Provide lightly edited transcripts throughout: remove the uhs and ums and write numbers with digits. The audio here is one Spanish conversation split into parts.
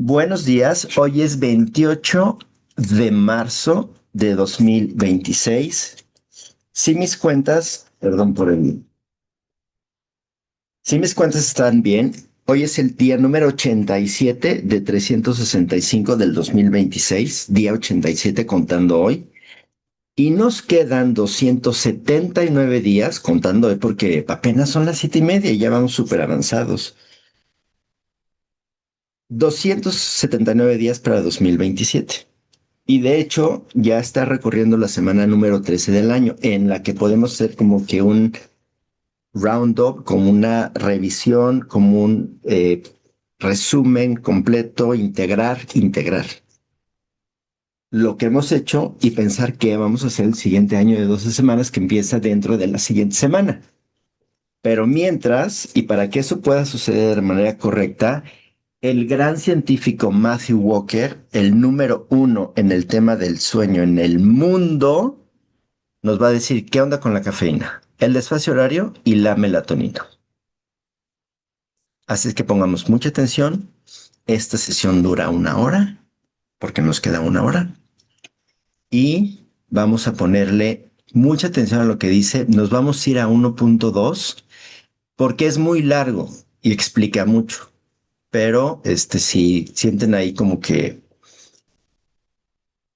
Buenos días, hoy es 28 de marzo de 2026. Si mis cuentas, perdón por el... Si mis cuentas están bien, hoy es el día número 87 de 365 del 2026, día 87 contando hoy, y nos quedan 279 días contando hoy porque apenas son las 7:30 y ya vamos súper avanzados. 279 días para 2027. Y de hecho, ya está recorriendo la semana número 13 del año, en la que podemos hacer como que un roundup, como una revisión, como un resumen completo, integrar lo que hemos hecho y pensar qué vamos a hacer el siguiente año de 12 semanas que empieza dentro de la siguiente semana. Pero mientras, y para que eso pueda suceder de manera correcta, el gran científico Matthew Walker, el número uno en el tema del sueño en el mundo, nos va a decir qué onda con la cafeína, el desfase horario y la melatonina. Así es que pongamos mucha atención. Esta sesión dura una hora, porque nos queda una hora, y vamos a ponerle mucha atención a lo que dice. Nos vamos a ir a 1.2 porque es muy largo y explica mucho. Pero si sienten ahí como que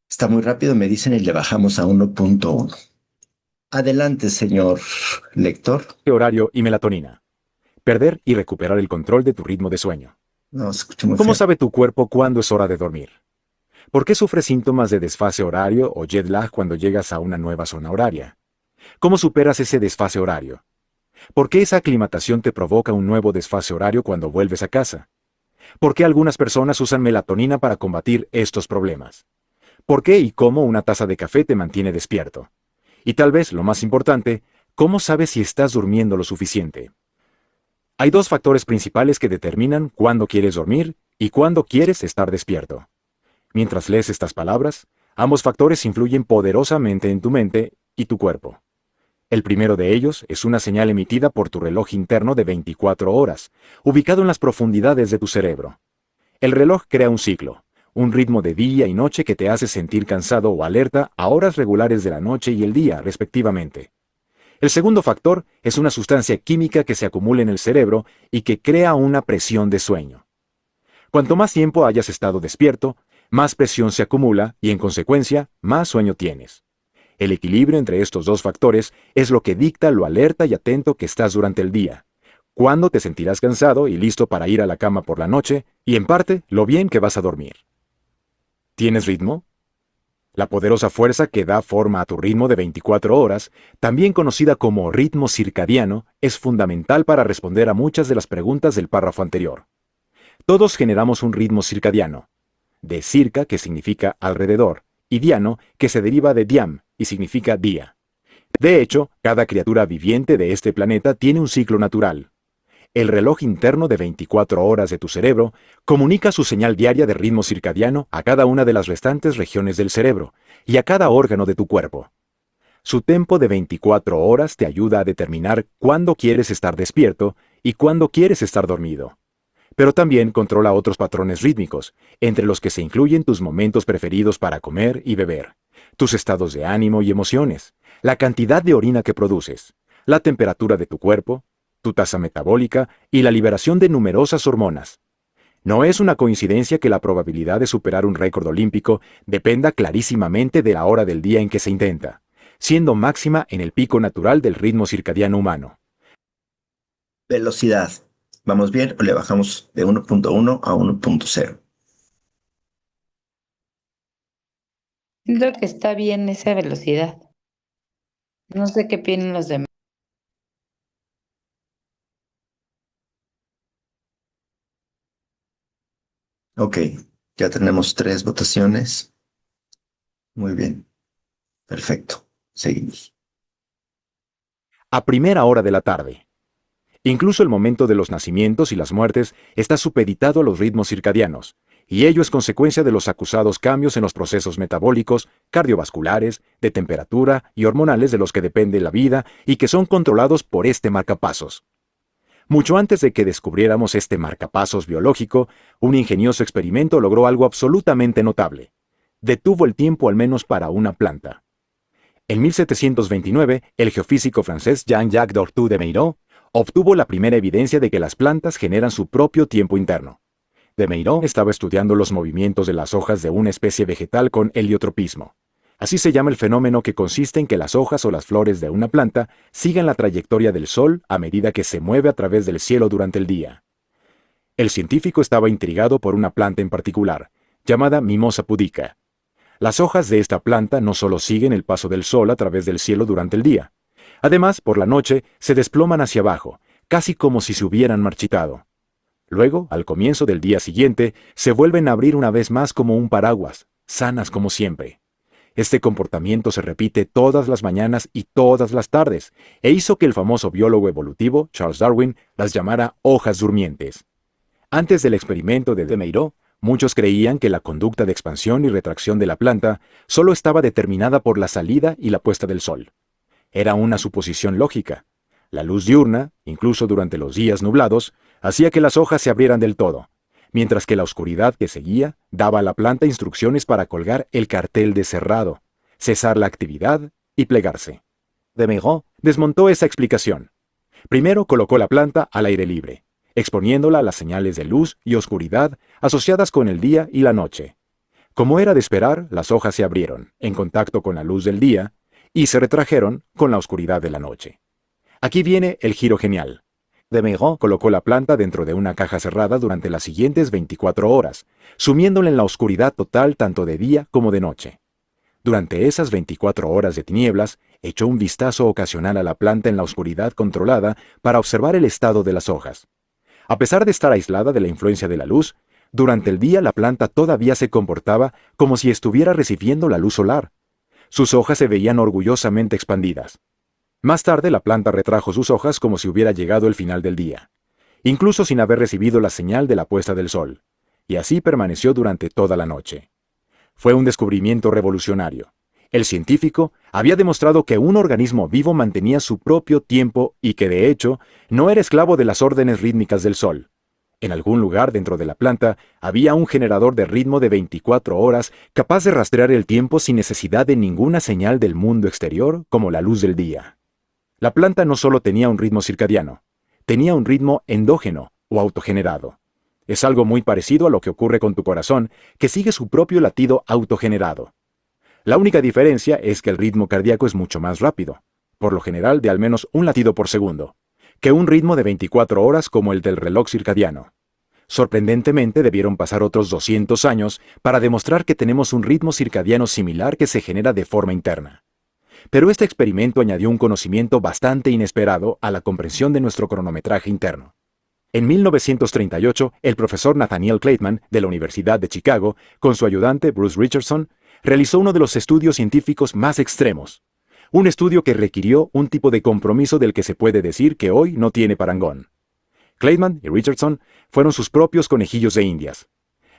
está muy rápido, me dicen y le bajamos a 1.1. Adelante, señor lector. Horario y melatonina. Perder y recuperar el control de tu ritmo de sueño. No, se escucha muy ¿Cómo feo. sabe tu cuerpo cuándo es hora de dormir? ¿Por qué sufres síntomas de desfase horario o jet lag cuando llegas a una nueva zona horaria? ¿Cómo superas ese desfase horario? ¿Por qué esa aclimatación te provoca un nuevo desfase horario cuando vuelves a casa? ¿Por qué algunas personas usan melatonina para combatir estos problemas? ¿Por qué y cómo una taza de café te mantiene despierto? Y tal vez, lo más importante, ¿cómo sabes si estás durmiendo lo suficiente? Hay dos factores principales que determinan cuándo quieres dormir y cuándo quieres estar despierto. Mientras lees estas palabras, ambos factores influyen poderosamente en tu mente y tu cuerpo. El primero de ellos es una señal emitida por tu reloj interno de 24 horas, ubicado en las profundidades de tu cerebro. El reloj crea un ciclo, un ritmo de día y noche que te hace sentir cansado o alerta a horas regulares de la noche y el día, respectivamente. El segundo factor es una sustancia química que se acumula en el cerebro y que crea una presión de sueño. Cuanto más tiempo hayas estado despierto, más presión se acumula y en consecuencia, más sueño tienes. El equilibrio entre estos dos factores es lo que dicta lo alerta y atento que estás durante el día, cuándo te sentirás cansado y listo para ir a la cama por la noche y en parte lo bien que vas a dormir. ¿Tienes ritmo? La poderosa fuerza que da forma a tu ritmo de 24 horas, también conocida como ritmo circadiano, es fundamental para responder a muchas de las preguntas del párrafo anterior. Todos generamos un ritmo circadiano, de circa, que significa alrededor, y diano, que se deriva de diam, y significa día. De hecho, cada criatura viviente de este planeta tiene un ciclo natural. El reloj interno de 24 horas de tu cerebro comunica su señal diaria de ritmo circadiano a cada una de las restantes regiones del cerebro y a cada órgano de tu cuerpo. Su tempo de 24 horas te ayuda a determinar cuándo quieres estar despierto y cuándo quieres estar dormido. Pero también controla otros patrones rítmicos, entre los que se incluyen tus momentos preferidos para comer y beber, tus estados de ánimo y emociones, la cantidad de orina que produces, la temperatura de tu cuerpo, tu tasa metabólica y la liberación de numerosas hormonas. No es una coincidencia que la probabilidad de superar un récord olímpico dependa clarísimamente de la hora del día en que se intenta, siendo máxima en el pico natural del ritmo circadiano humano. Velocidad. ¿Vamos bien o le bajamos de 1.1 a 1.0? Siento que está bien esa velocidad. No sé qué opinan los demás. Ok, ya tenemos 3 votaciones. Muy bien, perfecto. Seguimos. A primera hora de la tarde. Incluso el momento de los nacimientos y las muertes está supeditado a los ritmos circadianos, y ello es consecuencia de los acusados cambios en los procesos metabólicos, cardiovasculares, de temperatura y hormonales de los que depende la vida y que son controlados por este marcapasos. Mucho antes de que descubriéramos este marcapasos biológico, un ingenioso experimento logró algo absolutamente notable. Detuvo el tiempo al menos para una planta. En 1729, el geofísico francés Jean-Jacques d'Ortu de Meyraux obtuvo la primera evidencia de que las plantas generan su propio tiempo interno. De Meyraux estaba estudiando los movimientos de las hojas de una especie vegetal con heliotropismo. Así se llama el fenómeno que consiste en que las hojas o las flores de una planta sigan la trayectoria del sol a medida que se mueve a través del cielo durante el día. El científico estaba intrigado por una planta en particular, llamada Mimosa pudica. Las hojas de esta planta no solo siguen el paso del sol a través del cielo durante el día. Además, por la noche, se desploman hacia abajo, casi como si se hubieran marchitado. Luego, al comienzo del día siguiente, se vuelven a abrir una vez más como un paraguas, sanas como siempre. Este comportamiento se repite todas las mañanas y todas las tardes, e hizo que el famoso biólogo evolutivo, Charles Darwin, las llamara hojas durmientes. Antes del experimento de Meyraux, muchos creían que la conducta de expansión y retracción de la planta solo estaba determinada por la salida y la puesta del sol. Era una suposición lógica. La luz diurna, incluso durante los días nublados, hacía que las hojas se abrieran del todo, mientras que la oscuridad que seguía daba a la planta instrucciones para colgar el cartel de cerrado, cesar la actividad y plegarse. De Meyraux desmontó esa explicación. Primero colocó la planta al aire libre, exponiéndola a las señales de luz y oscuridad asociadas con el día y la noche. Como era de esperar, las hojas se abrieron, en contacto con la luz del día, y se retrajeron con la oscuridad de la noche. Aquí viene el giro genial. De Meyraux colocó la planta dentro de una caja cerrada durante las siguientes 24 horas, sumiéndola en la oscuridad total tanto de día como de noche. Durante esas 24 horas de tinieblas, echó un vistazo ocasional a la planta en la oscuridad controlada para observar el estado de las hojas. A pesar de estar aislada de la influencia de la luz, durante el día la planta todavía se comportaba como si estuviera recibiendo la luz solar. Sus hojas se veían orgullosamente expandidas. Más tarde la planta retrajo sus hojas como si hubiera llegado el final del día, incluso sin haber recibido la señal de la puesta del sol, y así permaneció durante toda la noche. Fue un descubrimiento revolucionario. El científico había demostrado que un organismo vivo mantenía su propio tiempo y que, de hecho, no era esclavo de las órdenes rítmicas del sol. En algún lugar dentro de la planta había un generador de ritmo de 24 horas capaz de rastrear el tiempo sin necesidad de ninguna señal del mundo exterior como la luz del día. La planta no solo tenía un ritmo circadiano, tenía un ritmo endógeno o autogenerado. Es algo muy parecido a lo que ocurre con tu corazón, que sigue su propio latido autogenerado. La única diferencia es que el ritmo cardíaco es mucho más rápido, por lo general de al menos un latido por segundo, que un ritmo de 24 horas como el del reloj circadiano. Sorprendentemente debieron pasar otros 200 años para demostrar que tenemos un ritmo circadiano similar que se genera de forma interna. Pero este experimento añadió un conocimiento bastante inesperado a la comprensión de nuestro cronometraje interno. En 1938, el profesor Nathaniel Kleitman, de la Universidad de Chicago, con su ayudante Bruce Richardson, realizó uno de los estudios científicos más extremos. Un estudio que requirió un tipo de compromiso del que se puede decir que hoy no tiene parangón. Kleitman y Richardson fueron sus propios conejillos de indias,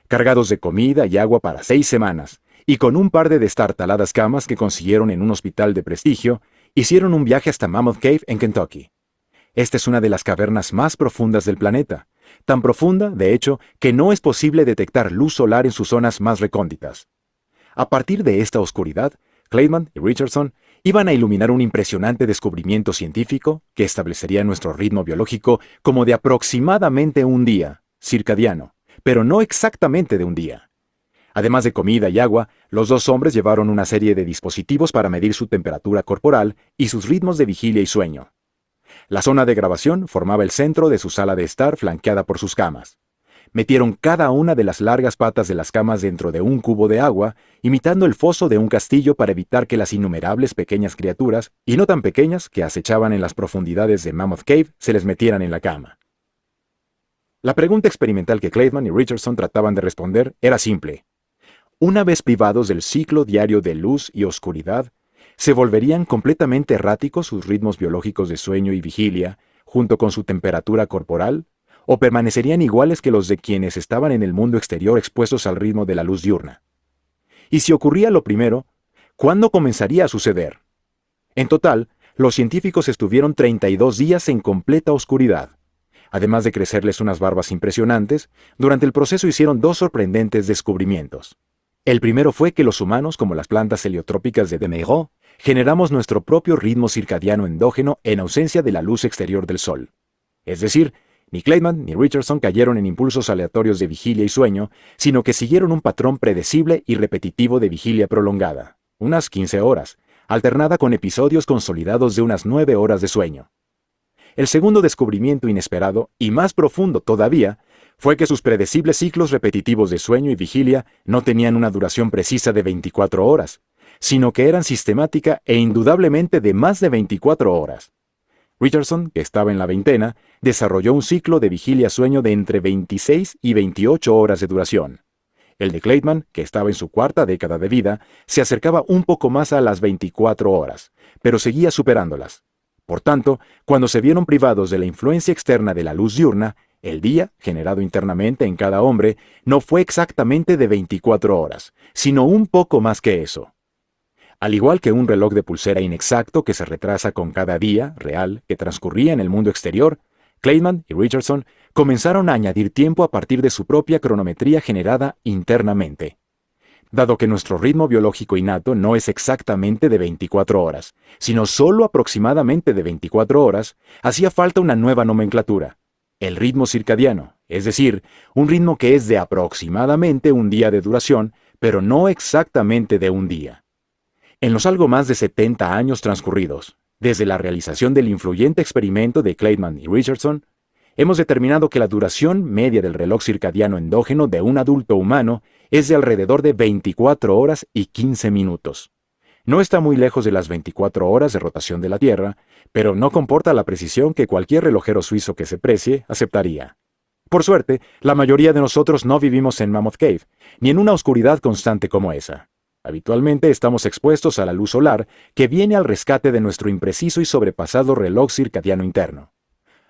cargados de comida y agua para 6 semanas, y con un par de destartaladas camas que consiguieron en un hospital de prestigio, hicieron un viaje hasta Mammoth Cave en Kentucky. Esta es una de las cavernas más profundas del planeta, tan profunda, de hecho, que no es posible detectar luz solar en sus zonas más recónditas. A partir de esta oscuridad, Kleitman y Richardson iban a iluminar un impresionante descubrimiento científico que establecería nuestro ritmo biológico como de aproximadamente un día, circadiano, pero no exactamente de un día. Además de comida y agua, los dos hombres llevaron una serie de dispositivos para medir su temperatura corporal y sus ritmos de vigilia y sueño. La zona de grabación formaba el centro de su sala de estar flanqueada por sus camas. Metieron cada una de las largas patas de las camas dentro de un cubo de agua, imitando el foso de un castillo para evitar que las innumerables pequeñas criaturas, y no tan pequeñas, que acechaban en las profundidades de Mammoth Cave, se les metieran en la cama. La pregunta experimental que Kleitman y Richardson trataban de responder era simple. Una vez privados del ciclo diario de luz y oscuridad, ¿se volverían completamente erráticos sus ritmos biológicos de sueño y vigilia, junto con su temperatura corporal, o permanecerían iguales que los de quienes estaban en el mundo exterior expuestos al ritmo de la luz diurna? Y si ocurría lo primero, ¿cuándo comenzaría a suceder? En total, los científicos estuvieron 32 días en completa oscuridad. Además de crecerles unas barbas impresionantes, durante el proceso hicieron dos sorprendentes descubrimientos. El primero fue que los humanos, como las plantas heliotrópicas de Demeiraud, generamos nuestro propio ritmo circadiano endógeno en ausencia de la luz exterior del sol. Es decir, ni Clayman ni Richardson cayeron en impulsos aleatorios de vigilia y sueño, sino que siguieron un patrón predecible y repetitivo de vigilia prolongada, unas 15 horas, alternada con episodios consolidados de unas 9 horas de sueño. El segundo descubrimiento inesperado, y más profundo todavía, fue que sus predecibles ciclos repetitivos de sueño y vigilia no tenían una duración precisa de 24 horas, sino que eran sistemática e indudablemente de más de 24 horas. Richardson, que estaba en la veintena, desarrolló un ciclo de vigilia-sueño de entre 26 y 28 horas de duración. El de Clayman, que estaba en su cuarta década de vida, se acercaba un poco más a las 24 horas, pero seguía superándolas. Por tanto, cuando se vieron privados de la influencia externa de la luz diurna, el día, generado internamente en cada hombre, no fue exactamente de 24 horas, sino un poco más que eso. Al igual que un reloj de pulsera inexacto que se retrasa con cada día real que transcurría en el mundo exterior, Clayman y Richardson comenzaron a añadir tiempo a partir de su propia cronometría generada internamente. Dado que nuestro ritmo biológico innato no es exactamente de 24 horas, sino solo aproximadamente de 24 horas, hacía falta una nueva nomenclatura, el ritmo circadiano, es decir, un ritmo que es de aproximadamente un día de duración, pero no exactamente de un día. En los algo más de 70 años transcurridos, desde la realización del influyente experimento de Clayman y Richardson, hemos determinado que la duración media del reloj circadiano endógeno de un adulto humano es de alrededor de 24 horas y 15 minutos. No está muy lejos de las 24 horas de rotación de la Tierra, pero no comporta la precisión que cualquier relojero suizo que se precie aceptaría. Por suerte, la mayoría de nosotros no vivimos en Mammoth Cave, ni en una oscuridad constante como esa. Habitualmente estamos expuestos a la luz solar que viene al rescate de nuestro impreciso y sobrepasado reloj circadiano interno.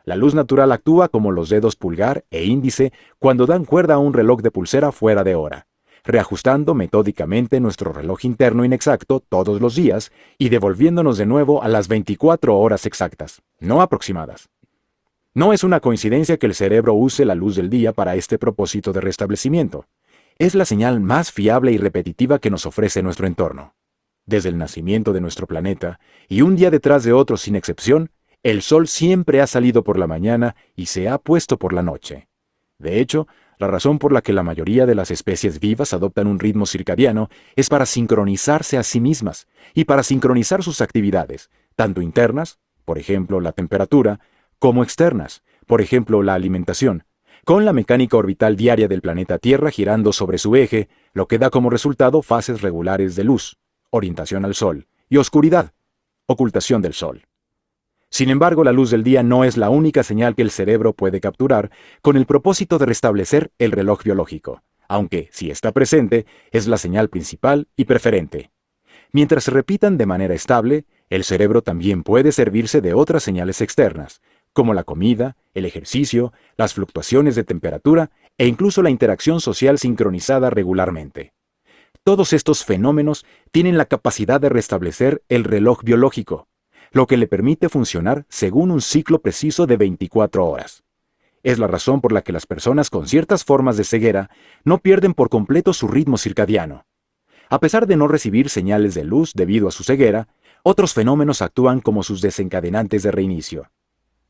La luz natural actúa como los dedos pulgar e índice cuando dan cuerda a un reloj de pulsera fuera de hora, reajustando metódicamente nuestro reloj interno inexacto todos los días y devolviéndonos de nuevo a las 24 horas exactas, no aproximadas. No es una coincidencia que el cerebro use la luz del día para este propósito de restablecimiento. Es la señal más fiable y repetitiva que nos ofrece nuestro entorno. Desde el nacimiento de nuestro planeta, y un día detrás de otro sin excepción, el sol siempre ha salido por la mañana y se ha puesto por la noche. De hecho, la razón por la que la mayoría de las especies vivas adoptan un ritmo circadiano es para sincronizarse a sí mismas y para sincronizar sus actividades, tanto internas, por ejemplo la temperatura, como externas, por ejemplo la alimentación, con la mecánica orbital diaria del planeta Tierra girando sobre su eje, lo que da como resultado fases regulares de luz, orientación al sol, y oscuridad, ocultación del sol. Sin embargo, la luz del día no es la única señal que el cerebro puede capturar con el propósito de restablecer el reloj biológico, aunque, si está presente, es la señal principal y preferente. Mientras se repitan de manera estable, el cerebro también puede servirse de otras señales externas, como la comida, el ejercicio, las fluctuaciones de temperatura e incluso la interacción social sincronizada regularmente. Todos estos fenómenos tienen la capacidad de restablecer el reloj biológico, lo que le permite funcionar según un ciclo preciso de 24 horas. Es la razón por la que las personas con ciertas formas de ceguera no pierden por completo su ritmo circadiano. A pesar de no recibir señales de luz debido a su ceguera, otros fenómenos actúan como sus desencadenantes de reinicio.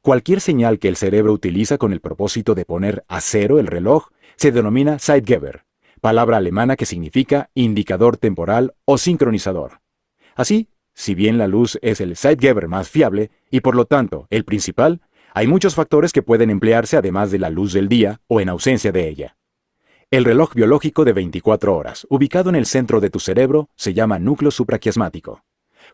Cualquier señal que el cerebro utiliza con el propósito de poner a cero el reloj se denomina Zeitgeber, palabra alemana que significa indicador temporal o sincronizador. Así, si bien la luz es el Zeitgeber más fiable y por lo tanto el principal, hay muchos factores que pueden emplearse además de la luz del día o en ausencia de ella. El reloj biológico de 24 horas, ubicado en el centro de tu cerebro, se llama núcleo supraquiasmático.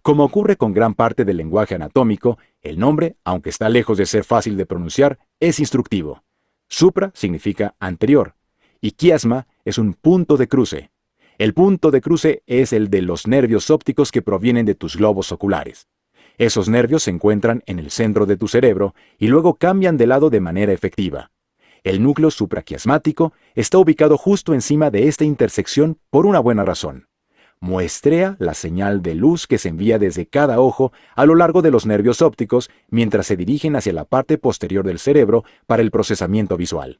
Como ocurre con gran parte del lenguaje anatómico, el nombre, aunque está lejos de ser fácil de pronunciar, es instructivo. Supra significa anterior, y quiasma es un punto de cruce. El punto de cruce es el de los nervios ópticos que provienen de tus globos oculares. Esos nervios se encuentran en el centro de tu cerebro y luego cambian de lado de manera efectiva. El núcleo supraquiasmático está ubicado justo encima de esta intersección por una buena razón. muestrea la señal de luz que se envía desde cada ojo a lo largo de los nervios ópticos mientras se dirigen hacia la parte posterior del cerebro para el procesamiento visual.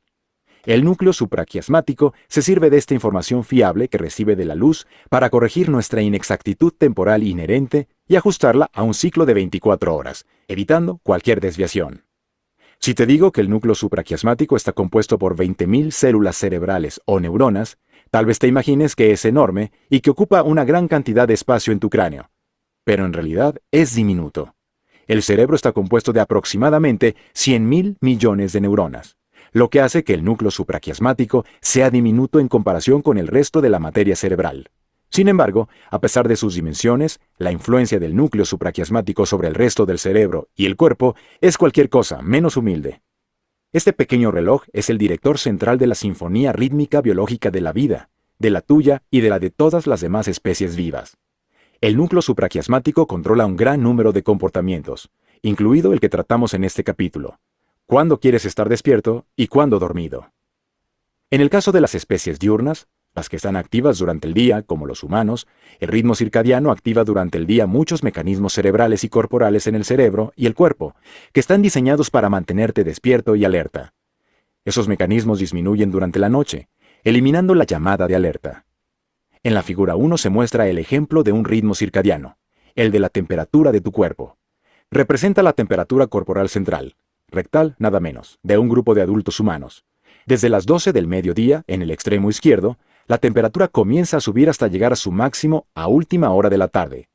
El núcleo supraquiasmático se sirve de esta información fiable que recibe de la luz para corregir nuestra inexactitud temporal inherente y ajustarla a un ciclo de 24 horas, evitando cualquier desviación. Si te digo que el núcleo supraquiasmático está compuesto por 20.000 células cerebrales o neuronas, tal vez te imagines que es enorme y que ocupa una gran cantidad de espacio en tu cráneo. Pero en realidad es diminuto. El cerebro está compuesto de aproximadamente 100.000 millones de neuronas, lo que hace que el núcleo supraquiasmático sea diminuto en comparación con el resto de la materia cerebral. Sin embargo, a pesar de sus dimensiones, la influencia del núcleo supraquiasmático sobre el resto del cerebro y el cuerpo es cualquier cosa menos humilde. Este pequeño reloj es el director central de la sinfonía rítmica biológica de la vida, de la tuya y de la de todas las demás especies vivas. El núcleo supraquiasmático controla un gran número de comportamientos, incluido el que tratamos en este capítulo: cuándo quieres estar despierto y cuándo dormido. En el caso de las especies diurnas, las que están activas durante el día, como los humanos, el ritmo circadiano activa durante el día muchos mecanismos cerebrales y corporales en el cerebro y el cuerpo, que están diseñados para mantenerte despierto y alerta. Esos mecanismos disminuyen durante la noche, eliminando la llamada de alerta. En la figura 1 se muestra el ejemplo de un ritmo circadiano, el de la temperatura de tu cuerpo. Representa la temperatura corporal central, rectal nada menos, de un grupo de adultos humanos. Desde las 12 del mediodía, en el extremo izquierdo, la temperatura comienza a subir hasta llegar a su máximo a última hora de la tarde.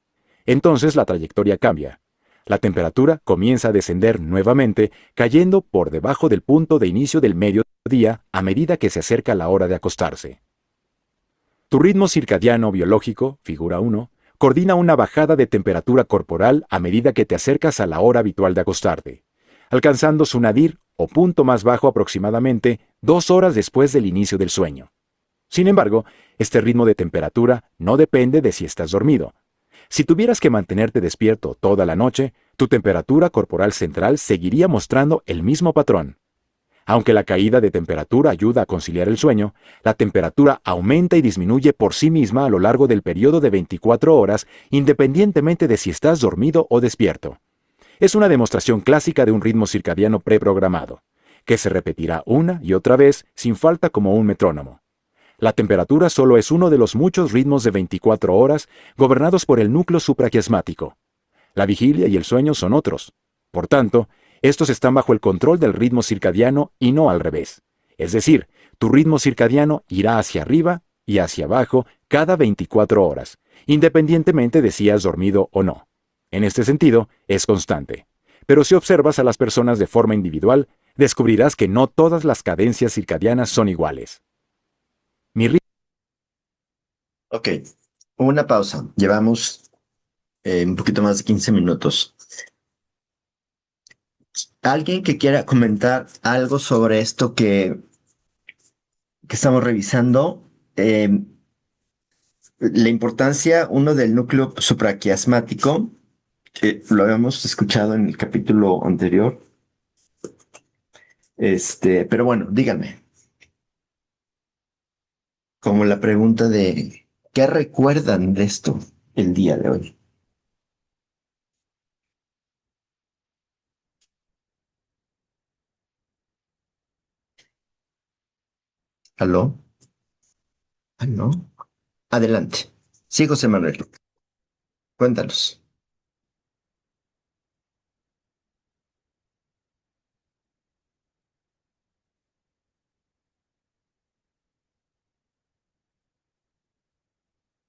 Entonces la trayectoria cambia. La temperatura comienza a descender nuevamente, cayendo por debajo del punto de inicio del mediodía a medida que se acerca la hora de acostarse. Tu ritmo circadiano biológico, figura 1, coordina una bajada de temperatura corporal a medida que te acercas a la hora habitual de acostarte, alcanzando su nadir o punto más bajo aproximadamente 2 horas después del inicio del sueño. Sin embargo, este ritmo de temperatura no depende de si estás dormido. Si tuvieras que mantenerte despierto toda la noche, tu temperatura corporal central seguiría mostrando el mismo patrón. Aunque la caída de temperatura ayuda a conciliar el sueño, la temperatura aumenta y disminuye por sí misma a lo largo del periodo de 24 horas, independientemente de si estás dormido o despierto. Es una demostración clásica de un ritmo circadiano preprogramado, que se repetirá una y otra vez sin falta como un metrónomo. La temperatura solo es uno de los muchos ritmos de 24 horas gobernados por el núcleo supraquiasmático. La vigilia y el sueño son otros. Por tanto, estos están bajo el control del ritmo circadiano y no al revés. Es decir, tu ritmo circadiano irá hacia arriba y hacia abajo cada 24 horas, independientemente de si has dormido o no. En este sentido, es constante. Pero si observas a las personas de forma individual, descubrirás que no todas las cadencias circadianas son iguales. Ok, una pausa. Llevamos un poquito más de 15 minutos. ¿Alguien que quiera comentar algo sobre esto que estamos revisando? La importancia, uno, del núcleo supraquiasmático, que lo habíamos escuchado en el capítulo anterior. Pero bueno, díganme. Como la pregunta de ¿qué recuerdan de esto el día de hoy? ¿Aló? ¿Aló? Adelante. Sí, José Manuel. Cuéntanos.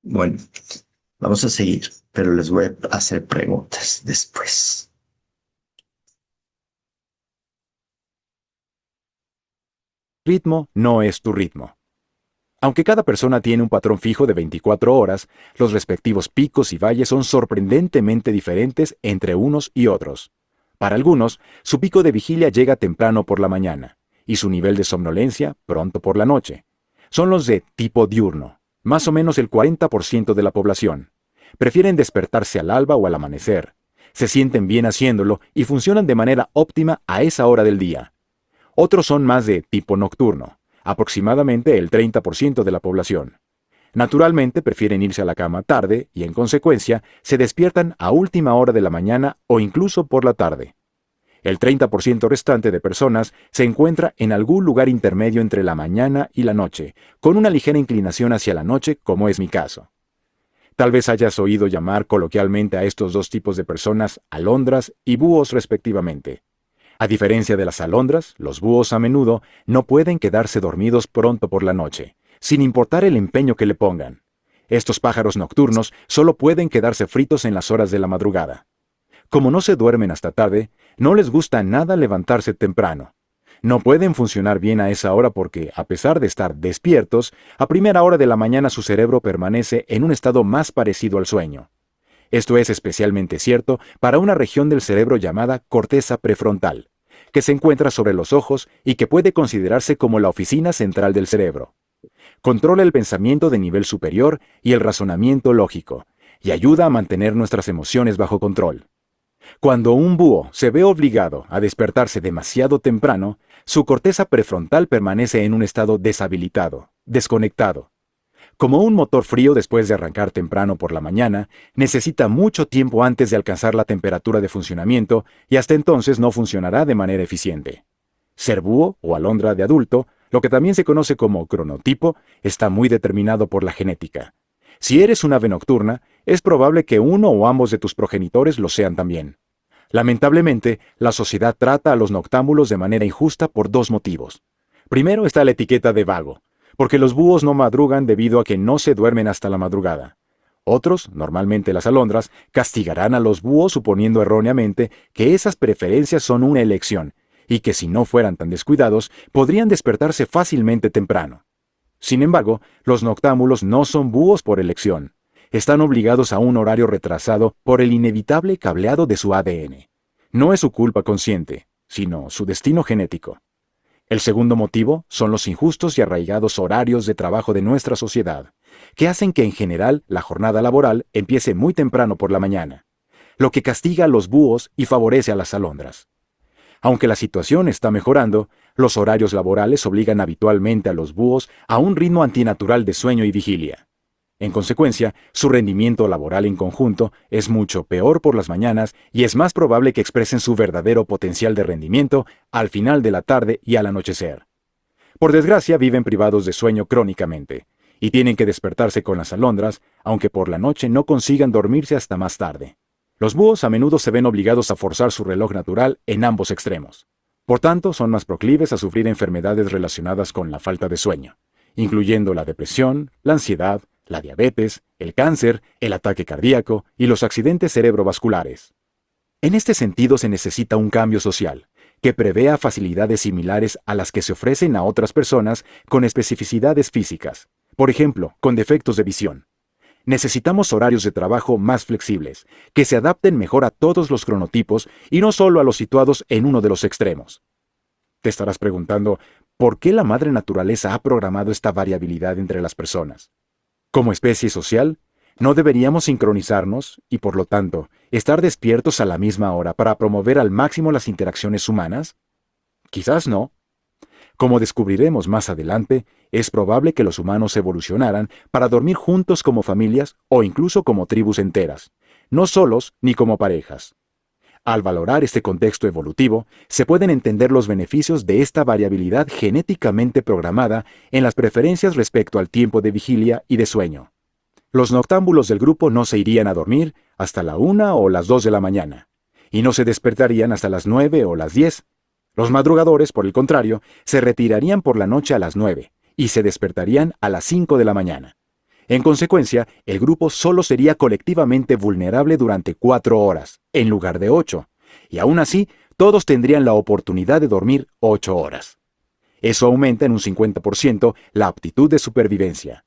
Bueno, vamos a seguir, pero les voy a hacer preguntas después. Ritmo no es tu ritmo. Aunque cada persona tiene un patrón fijo de 24 horas, los respectivos picos y valles son sorprendentemente diferentes entre unos y otros. Para algunos, su pico de vigilia llega temprano por la mañana, y su nivel de somnolencia pronto por la noche. Son los de tipo diurno, más o menos el 40% de la población. Prefieren despertarse al alba o al amanecer. Se sienten bien haciéndolo y funcionan de manera óptima a esa hora del día. Otros son más de tipo nocturno, aproximadamente el 30% de la población. Naturalmente prefieren irse a la cama tarde y en consecuencia se despiertan a última hora de la mañana o incluso por la tarde. El 30% restante de personas se encuentra en algún lugar intermedio entre la mañana y la noche, con una ligera inclinación hacia la noche, como es mi caso. Tal vez hayas oído llamar coloquialmente a estos dos tipos de personas alondras y búhos respectivamente. A diferencia de las alondras, los búhos a menudo no pueden quedarse dormidos pronto por la noche, sin importar el empeño que le pongan. Estos pájaros nocturnos solo pueden quedarse fritos en las horas de la madrugada. Como no se duermen hasta tarde, no les gusta nada levantarse temprano. No pueden funcionar bien a esa hora porque, a pesar de estar despiertos, a primera hora de la mañana su cerebro permanece en un estado más parecido al sueño. Esto es especialmente cierto para una región del cerebro llamada corteza prefrontal, que se encuentra sobre los ojos y que puede considerarse como la oficina central del cerebro. Controla el pensamiento de nivel superior y el razonamiento lógico, y ayuda a mantener nuestras emociones bajo control. Cuando un búho se ve obligado a despertarse demasiado temprano, su corteza prefrontal permanece en un estado deshabilitado, desconectado. Como un motor frío después de arrancar temprano por la mañana, necesita mucho tiempo antes de alcanzar la temperatura de funcionamiento y hasta entonces no funcionará de manera eficiente. Ser búho o alondra de adulto, lo que también se conoce como cronotipo, está muy determinado por la genética. Si eres un ave nocturna, es probable que uno o ambos de tus progenitores lo sean también. Lamentablemente, la sociedad trata a los noctámbulos de manera injusta por dos motivos. Primero está la etiqueta de vago, porque los búhos no madrugan debido a que no se duermen hasta la madrugada. Otros, normalmente las alondras, castigarán a los búhos suponiendo erróneamente que esas preferencias son una elección, y que si no fueran tan descuidados, podrían despertarse fácilmente temprano. Sin embargo, los noctámbulos no son búhos por elección. Están obligados a un horario retrasado por el inevitable cableado de su ADN. No es su culpa consciente, sino su destino genético. El segundo motivo son los injustos y arraigados horarios de trabajo de nuestra sociedad, que hacen que en general la jornada laboral empiece muy temprano por la mañana, lo que castiga a los búhos y favorece a las alondras. Aunque la situación está mejorando, los horarios laborales obligan habitualmente a los búhos a un ritmo antinatural de sueño y vigilia. En consecuencia, su rendimiento laboral en conjunto es mucho peor por las mañanas y es más probable que expresen su verdadero potencial de rendimiento al final de la tarde y al anochecer. Por desgracia, viven privados de sueño crónicamente y tienen que despertarse con las alondras, aunque por la noche no consigan dormirse hasta más tarde. Los búhos a menudo se ven obligados a forzar su reloj natural en ambos extremos. Por tanto, son más proclives a sufrir enfermedades relacionadas con la falta de sueño, incluyendo la depresión, la ansiedad, la diabetes, el cáncer, el ataque cardíaco y los accidentes cerebrovasculares. En este sentido se necesita un cambio social, que prevea facilidades similares a las que se ofrecen a otras personas con especificidades físicas, por ejemplo, con defectos de visión. Necesitamos horarios de trabajo más flexibles, que se adapten mejor a todos los cronotipos y no solo a los situados en uno de los extremos. Te estarás preguntando, ¿por qué la madre naturaleza ha programado esta variabilidad entre las personas? Como especie social, ¿no deberíamos sincronizarnos y, por lo tanto, estar despiertos a la misma hora para promover al máximo las interacciones humanas? Quizás no. Como descubriremos más adelante, es probable que los humanos evolucionaran para dormir juntos como familias o incluso como tribus enteras, no solos ni como parejas. Al valorar este contexto evolutivo, se pueden entender los beneficios de esta variabilidad genéticamente programada en las preferencias respecto al tiempo de vigilia y de sueño. Los noctámbulos del grupo no se irían a dormir hasta la 1 o las 2 de la mañana, y no se despertarían hasta las 9 o las 10. Los madrugadores, por el contrario, se retirarían por la noche a las 9 y se despertarían a las 5 de la mañana. En consecuencia, el grupo solo sería colectivamente vulnerable durante 4 horas, en lugar de 8, y aún así, todos tendrían la oportunidad de dormir 8 horas. Eso aumenta en un 50% la aptitud de supervivencia.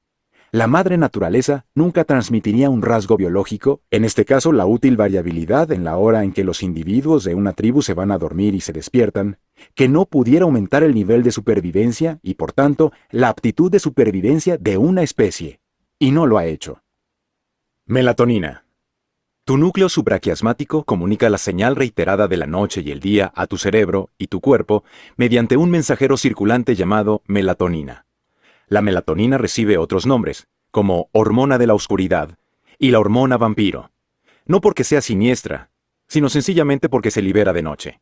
La madre naturaleza nunca transmitiría un rasgo biológico, en este caso la útil variabilidad en la hora en que los individuos de una tribu se van a dormir y se despiertan, que no pudiera aumentar el nivel de supervivencia y, por tanto, la aptitud de supervivencia de una especie. Y no lo ha hecho. Melatonina. Tu núcleo supraquiasmático comunica la señal reiterada de la noche y el día a tu cerebro y tu cuerpo mediante un mensajero circulante llamado melatonina. La melatonina recibe otros nombres, como hormona de la oscuridad y la hormona vampiro, no porque sea siniestra, sino sencillamente porque se libera de noche.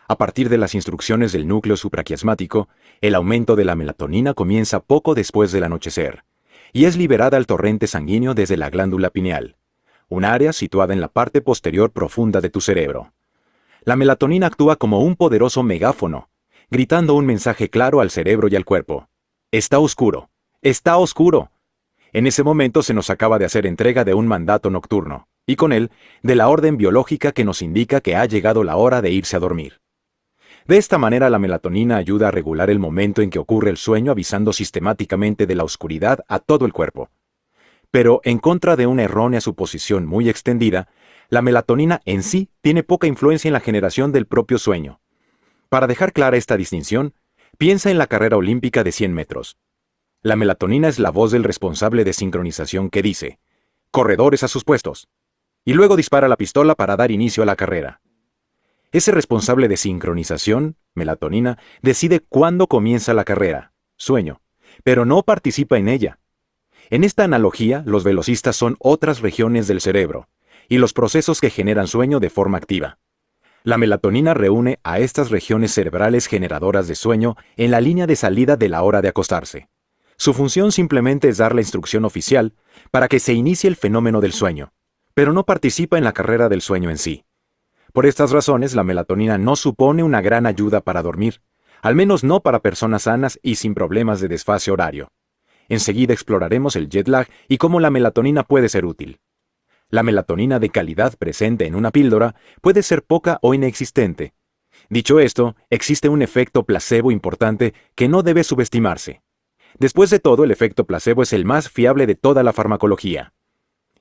A partir de las instrucciones del núcleo supraquiasmático, el aumento de la melatonina comienza poco después del anochecer, y es liberada al torrente sanguíneo desde la glándula pineal, un área situada en la parte posterior profunda de tu cerebro. La melatonina actúa como un poderoso megáfono, gritando un mensaje claro al cerebro y al cuerpo. Está oscuro. Está oscuro. En ese momento se nos acaba de hacer entrega de un mandato nocturno, y con él, de la orden biológica que nos indica que ha llegado la hora de irse a dormir. De esta manera la melatonina ayuda a regular el momento en que ocurre el sueño, avisando sistemáticamente de la oscuridad a todo el cuerpo. Pero, en contra de una errónea suposición muy extendida, la melatonina en sí tiene poca influencia en la generación del propio sueño. Para dejar clara esta distinción, piensa en la carrera olímpica de 100 metros. La melatonina es la voz del responsable de sincronización que dice, «Corredores a sus puestos», y luego dispara la pistola para dar inicio a la carrera. Ese responsable de sincronización, melatonina, decide cuándo comienza la carrera, sueño, pero no participa en ella. En esta analogía, los velocistas son otras regiones del cerebro, y los procesos que generan sueño de forma activa. La melatonina reúne a estas regiones cerebrales generadoras de sueño en la línea de salida de la hora de acostarse. Su función simplemente es dar la instrucción oficial para que se inicie el fenómeno del sueño, pero no participa en la carrera del sueño en sí. Por estas razones, la melatonina no supone una gran ayuda para dormir, al menos no para personas sanas y sin problemas de desfase horario. Enseguida exploraremos el jet lag y cómo la melatonina puede ser útil. La melatonina de calidad presente en una píldora puede ser poca o inexistente. Dicho esto, existe un efecto placebo importante que no debe subestimarse. Después de todo, el efecto placebo es el más fiable de toda la farmacología.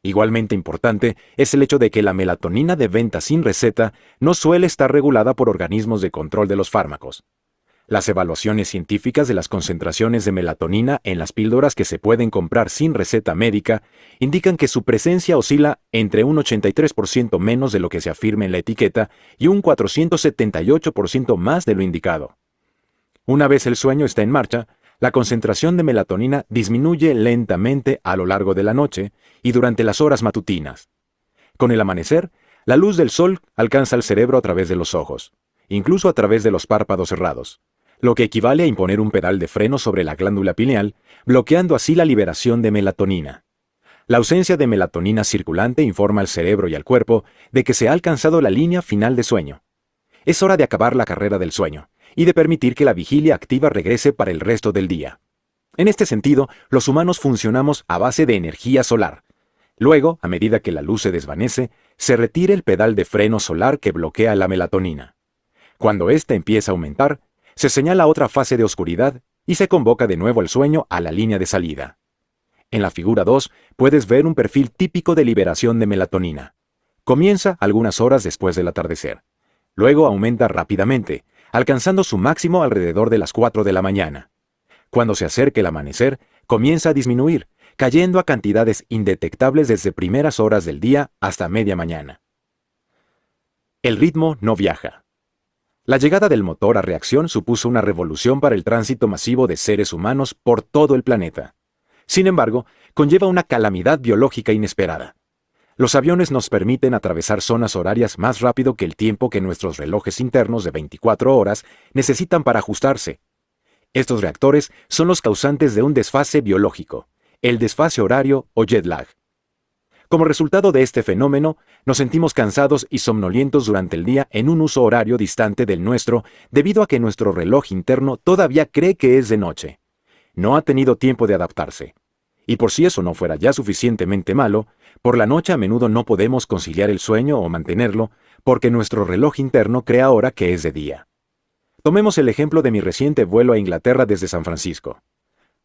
Igualmente importante es el hecho de que la melatonina de venta sin receta no suele estar regulada por organismos de control de los fármacos. Las evaluaciones científicas de las concentraciones de melatonina en las píldoras que se pueden comprar sin receta médica indican que su presencia oscila entre un 83% menos de lo que se afirma en la etiqueta y un 478% más de lo indicado. Una vez el sueño está en marcha, la concentración de melatonina disminuye lentamente a lo largo de la noche y durante las horas matutinas. Con el amanecer, la luz del sol alcanza el cerebro a través de los ojos, incluso a través de los párpados cerrados, lo que equivale a imponer un pedal de freno sobre la glándula pineal, bloqueando así la liberación de melatonina. La ausencia de melatonina circulante informa al cerebro y al cuerpo de que se ha alcanzado la línea final de sueño. Es hora de acabar la carrera del sueño y de permitir que la vigilia activa regrese para el resto del día. En este sentido, los humanos funcionamos a base de energía solar. Luego, a medida que la luz se desvanece, se retira el pedal de freno solar que bloquea la melatonina. Cuando ésta empieza a aumentar, se señala otra fase de oscuridad y se convoca de nuevo el sueño a la línea de salida. En la figura 2 puedes ver un perfil típico de liberación de melatonina. Comienza algunas horas después del atardecer. Luego aumenta rápidamente, alcanzando su máximo alrededor de las 4 de la mañana. Cuando se acerca el amanecer, comienza a disminuir, cayendo a cantidades indetectables desde primeras horas del día hasta media mañana. El ritmo no viaja. La llegada del motor a reacción supuso una revolución para el tránsito masivo de seres humanos por todo el planeta. Sin embargo, conlleva una calamidad biológica inesperada. Los aviones nos permiten atravesar zonas horarias más rápido que el tiempo que nuestros relojes internos de 24 horas necesitan para ajustarse. Estos reactores son los causantes de un desfase biológico, el desfase horario o jet lag. Como resultado de este fenómeno, nos sentimos cansados y somnolientos durante el día en un uso horario distante del nuestro debido a que nuestro reloj interno todavía cree que es de noche. No ha tenido tiempo de adaptarse. Y por si eso no fuera ya suficientemente malo, por la noche a menudo no podemos conciliar el sueño o mantenerlo porque nuestro reloj interno cree ahora que es de día. Tomemos el ejemplo de mi reciente vuelo a Inglaterra desde San Francisco.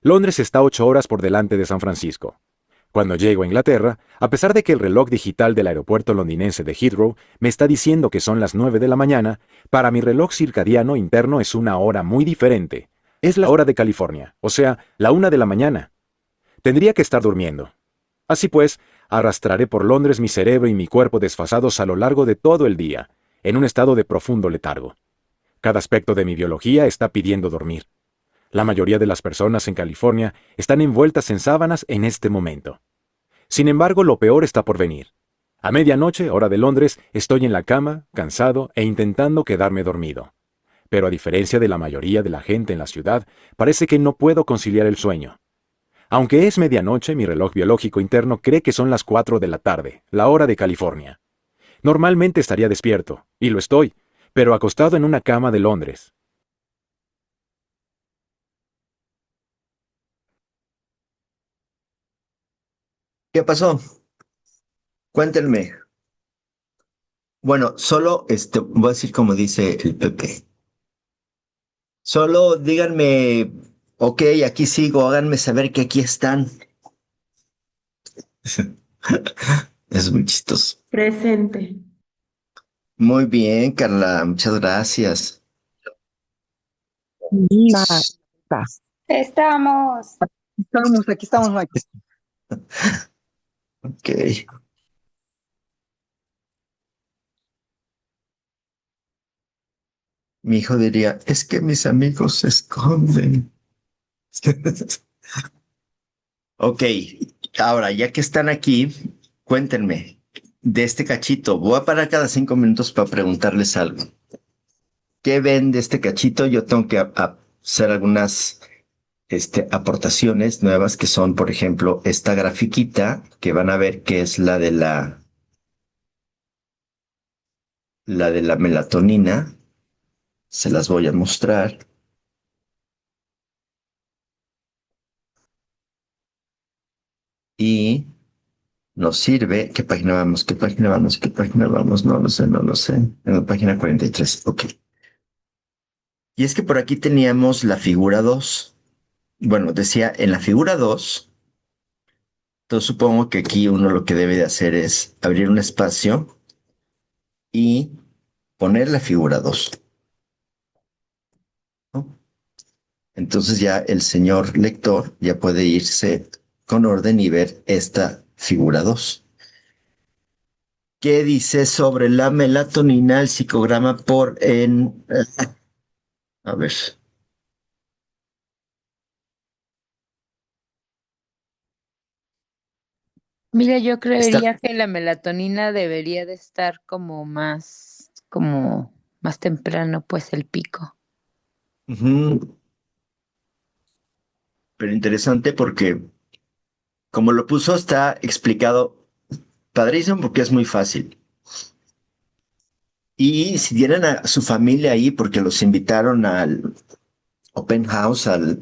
Londres está 8 horas por delante de San Francisco. Cuando llego a Inglaterra, a pesar de que el reloj digital del aeropuerto londinense de Heathrow me está diciendo que son las 9 de la mañana, para mi reloj circadiano interno es una hora muy diferente. Es la hora de California, o sea, la 1 de la mañana. Tendría que estar durmiendo. Así pues, arrastraré por Londres mi cerebro y mi cuerpo desfasados a lo largo de todo el día, en un estado de profundo letargo. Cada aspecto de mi biología está pidiendo dormir. La mayoría de las personas en California están envueltas en sábanas en este momento. Sin embargo, lo peor está por venir. A medianoche, hora de Londres, estoy en la cama, cansado e intentando quedarme dormido. Pero a diferencia de la mayoría de la gente en la ciudad, parece que no puedo conciliar el sueño. Aunque es medianoche, mi reloj biológico interno cree que son las 4 de la tarde, la hora de California. Normalmente estaría despierto, y lo estoy, pero acostado en una cama de Londres. ¿Qué pasó? Cuéntenme. Bueno, solo voy a decir como dice el Pepe. Solo díganme, ok, aquí sigo, háganme saber que aquí están. Es muy chistoso. Presente. Muy bien, Carla, muchas gracias. Mira, Estamos. aquí estamos, Mike. Ok. Mi hijo diría, es que mis amigos se esconden. Ok, ahora ya que están aquí, cuéntenme de este cachito. Voy a parar cada 5 minutos para preguntarles algo. ¿Qué ven de este cachito? Yo tengo que hacer algunas aportaciones nuevas que son, por ejemplo, esta grafiquita que van a ver que es la de la melatonina. Se las voy a mostrar. Y nos sirve. ¿Qué página vamos? ¿Qué página vamos? ¿Qué página vamos? No lo sé, no lo sé. En la página 43. Ok. Y es que por aquí teníamos la figura 2. Bueno, decía en la figura 2. Entonces supongo que aquí uno lo que debe de hacer es abrir un espacio y poner la figura 2, ¿no? Entonces ya el señor lector ya puede irse con orden y ver esta figura 2. ¿Qué dice sobre la melatonina, el psicograma a ver. Mira, yo Está, creería que la melatonina debería de estar como más temprano, pues el pico. ujú, pero interesante porque como lo puso está explicado padrísimo porque es muy fácil. Y si tienen a su familia ahí porque los invitaron al Open House, al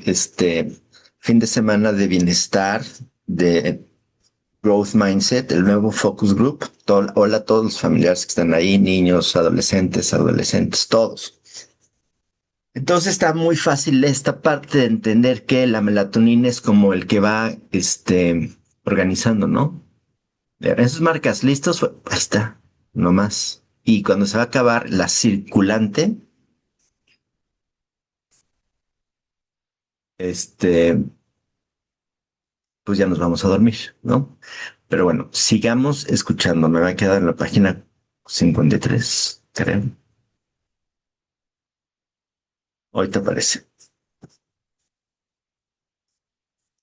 fin de semana de bienestar de Growth Mindset, el nuevo Focus Group. Hola a todos los familiares que están ahí, niños, adolescentes, todos. Entonces está muy fácil esta parte de entender que la melatonina es como el que va, organizando, ¿no? Esas marcas, ¿listos? Ahí está, no más. Y cuando se va a acabar la circulante, este, pues ya nos vamos a dormir, ¿no? Pero bueno, sigamos escuchando. Me va a quedar en la página 53, creo. Ahorita aparece.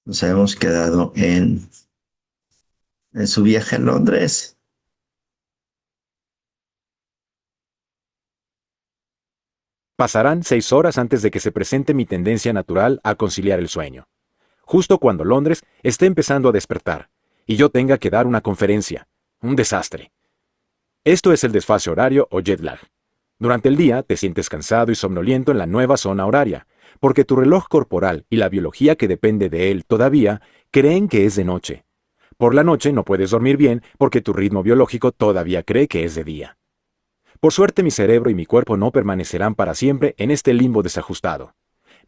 Nos habíamos quedado en su viaje a Londres. Pasarán 6 horas antes de que se presente mi tendencia natural a conciliar el sueño. Justo cuando Londres esté empezando a despertar, y yo tenga que dar una conferencia. Un desastre. Esto es el desfase horario o jet lag. Durante el día te sientes cansado y somnoliento en la nueva zona horaria, porque tu reloj corporal y la biología que depende de él todavía creen que es de noche. Por la noche no puedes dormir bien porque tu ritmo biológico todavía cree que es de día. Por suerte mi cerebro y mi cuerpo no permanecerán para siempre en este limbo desajustado.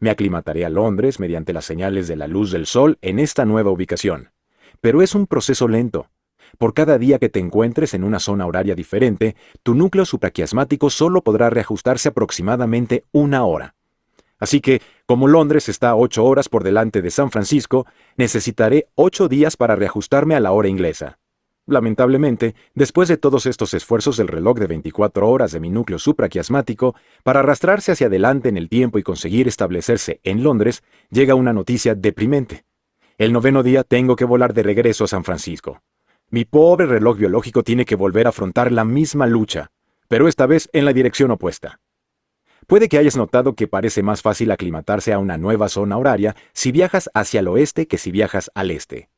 Me aclimataré a Londres mediante las señales de la luz del sol en esta nueva ubicación. Pero es un proceso lento. Por cada día que te encuentres en una zona horaria diferente, tu núcleo supraquiasmático solo podrá reajustarse aproximadamente 1 hora. Así que, como Londres está 8 horas por delante de San Francisco, necesitaré 8 días para reajustarme a la hora inglesa. Lamentablemente, después de todos estos esfuerzos del reloj de 24 horas de mi núcleo supraquiasmático para arrastrarse hacia adelante en el tiempo y conseguir establecerse en Londres, llega una noticia deprimente. El 9º día tengo que volar de regreso a San Francisco. Mi pobre reloj biológico tiene que volver a afrontar la misma lucha, pero esta vez en la dirección opuesta. Puede que hayas notado que parece más fácil aclimatarse a una nueva zona horaria si viajas hacia el oeste que si viajas al este.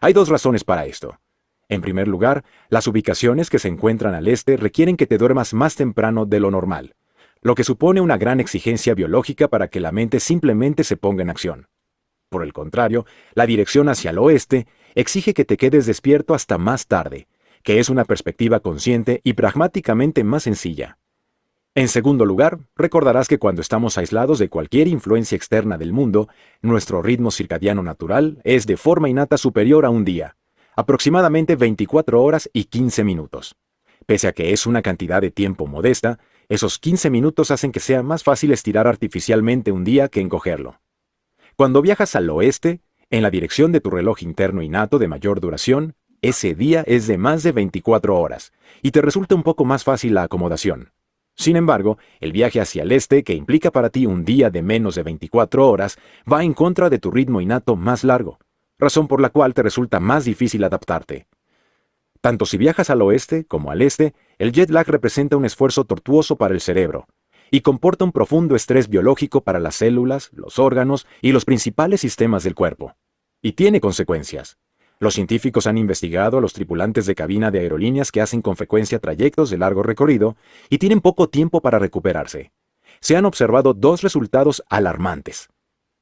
Hay dos razones para esto. En primer lugar, las ubicaciones que se encuentran al este requieren que te duermas más temprano de lo normal, lo que supone una gran exigencia biológica para que la mente simplemente se ponga en acción. Por el contrario, la dirección hacia el oeste exige que te quedes despierto hasta más tarde, que es una perspectiva consciente y pragmáticamente más sencilla. En segundo lugar, recordarás que cuando estamos aislados de cualquier influencia externa del mundo, nuestro ritmo circadiano natural es de forma innata superior a un día, aproximadamente 24 horas y 15 minutos. Pese a que es una cantidad de tiempo modesta, esos 15 minutos hacen que sea más fácil estirar artificialmente un día que encogerlo. Cuando viajas al oeste, en la dirección de tu reloj interno innato de mayor duración, ese día es de más de 24 horas, y te resulta un poco más fácil la acomodación. Sin embargo, el viaje hacia el este, que implica para ti un día de menos de 24 horas, va en contra de tu ritmo innato más largo, razón por la cual te resulta más difícil adaptarte. Tanto si viajas al oeste como al este, el jet lag representa un esfuerzo tortuoso para el cerebro, y comporta un profundo estrés biológico para las células, los órganos y los principales sistemas del cuerpo. Y tiene consecuencias. Los científicos han investigado a los tripulantes de cabina de aerolíneas que hacen con frecuencia trayectos de largo recorrido y tienen poco tiempo para recuperarse. Se han observado dos resultados alarmantes.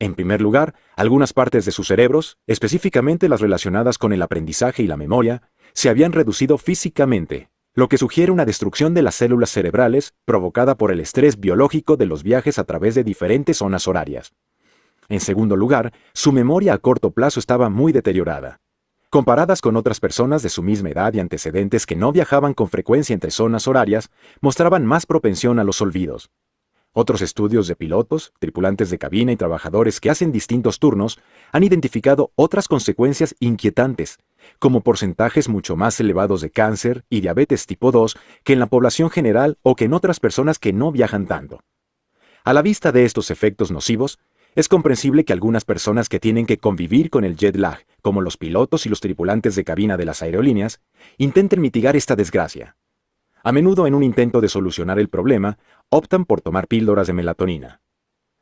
En primer lugar, algunas partes de sus cerebros, específicamente las relacionadas con el aprendizaje y la memoria, se habían reducido físicamente, lo que sugiere una destrucción de las células cerebrales provocada por el estrés biológico de los viajes a través de diferentes zonas horarias. En segundo lugar, su memoria a corto plazo estaba muy deteriorada. Comparadas con otras personas de su misma edad y antecedentes que no viajaban con frecuencia entre zonas horarias, mostraban más propensión a los olvidos. Otros estudios de pilotos, tripulantes de cabina y trabajadores que hacen distintos turnos han identificado otras consecuencias inquietantes, como porcentajes mucho más elevados de cáncer y diabetes tipo 2 que en la población general o que en otras personas que no viajan tanto. A la vista de estos efectos nocivos, es comprensible que algunas personas que tienen que convivir con el jet lag, como los pilotos y los tripulantes de cabina de las aerolíneas, intenten mitigar esta desgracia. A menudo, en un intento de solucionar el problema, optan por tomar píldoras de melatonina.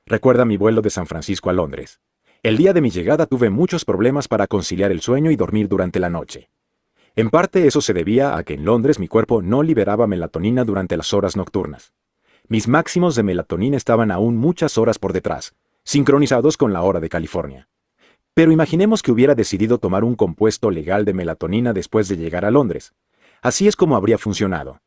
Recuerda mi vuelo de San Francisco a Londres. El día de mi llegada tuve muchos problemas para conciliar el sueño y dormir durante la noche. En parte eso se debía a que en Londres mi cuerpo no liberaba melatonina durante las horas nocturnas. Mis máximos de melatonina estaban aún muchas horas por detrás, sincronizados con la hora de California. Pero imaginemos que hubiera decidido tomar un compuesto legal de melatonina después de llegar a Londres. Así es como habría funcionado.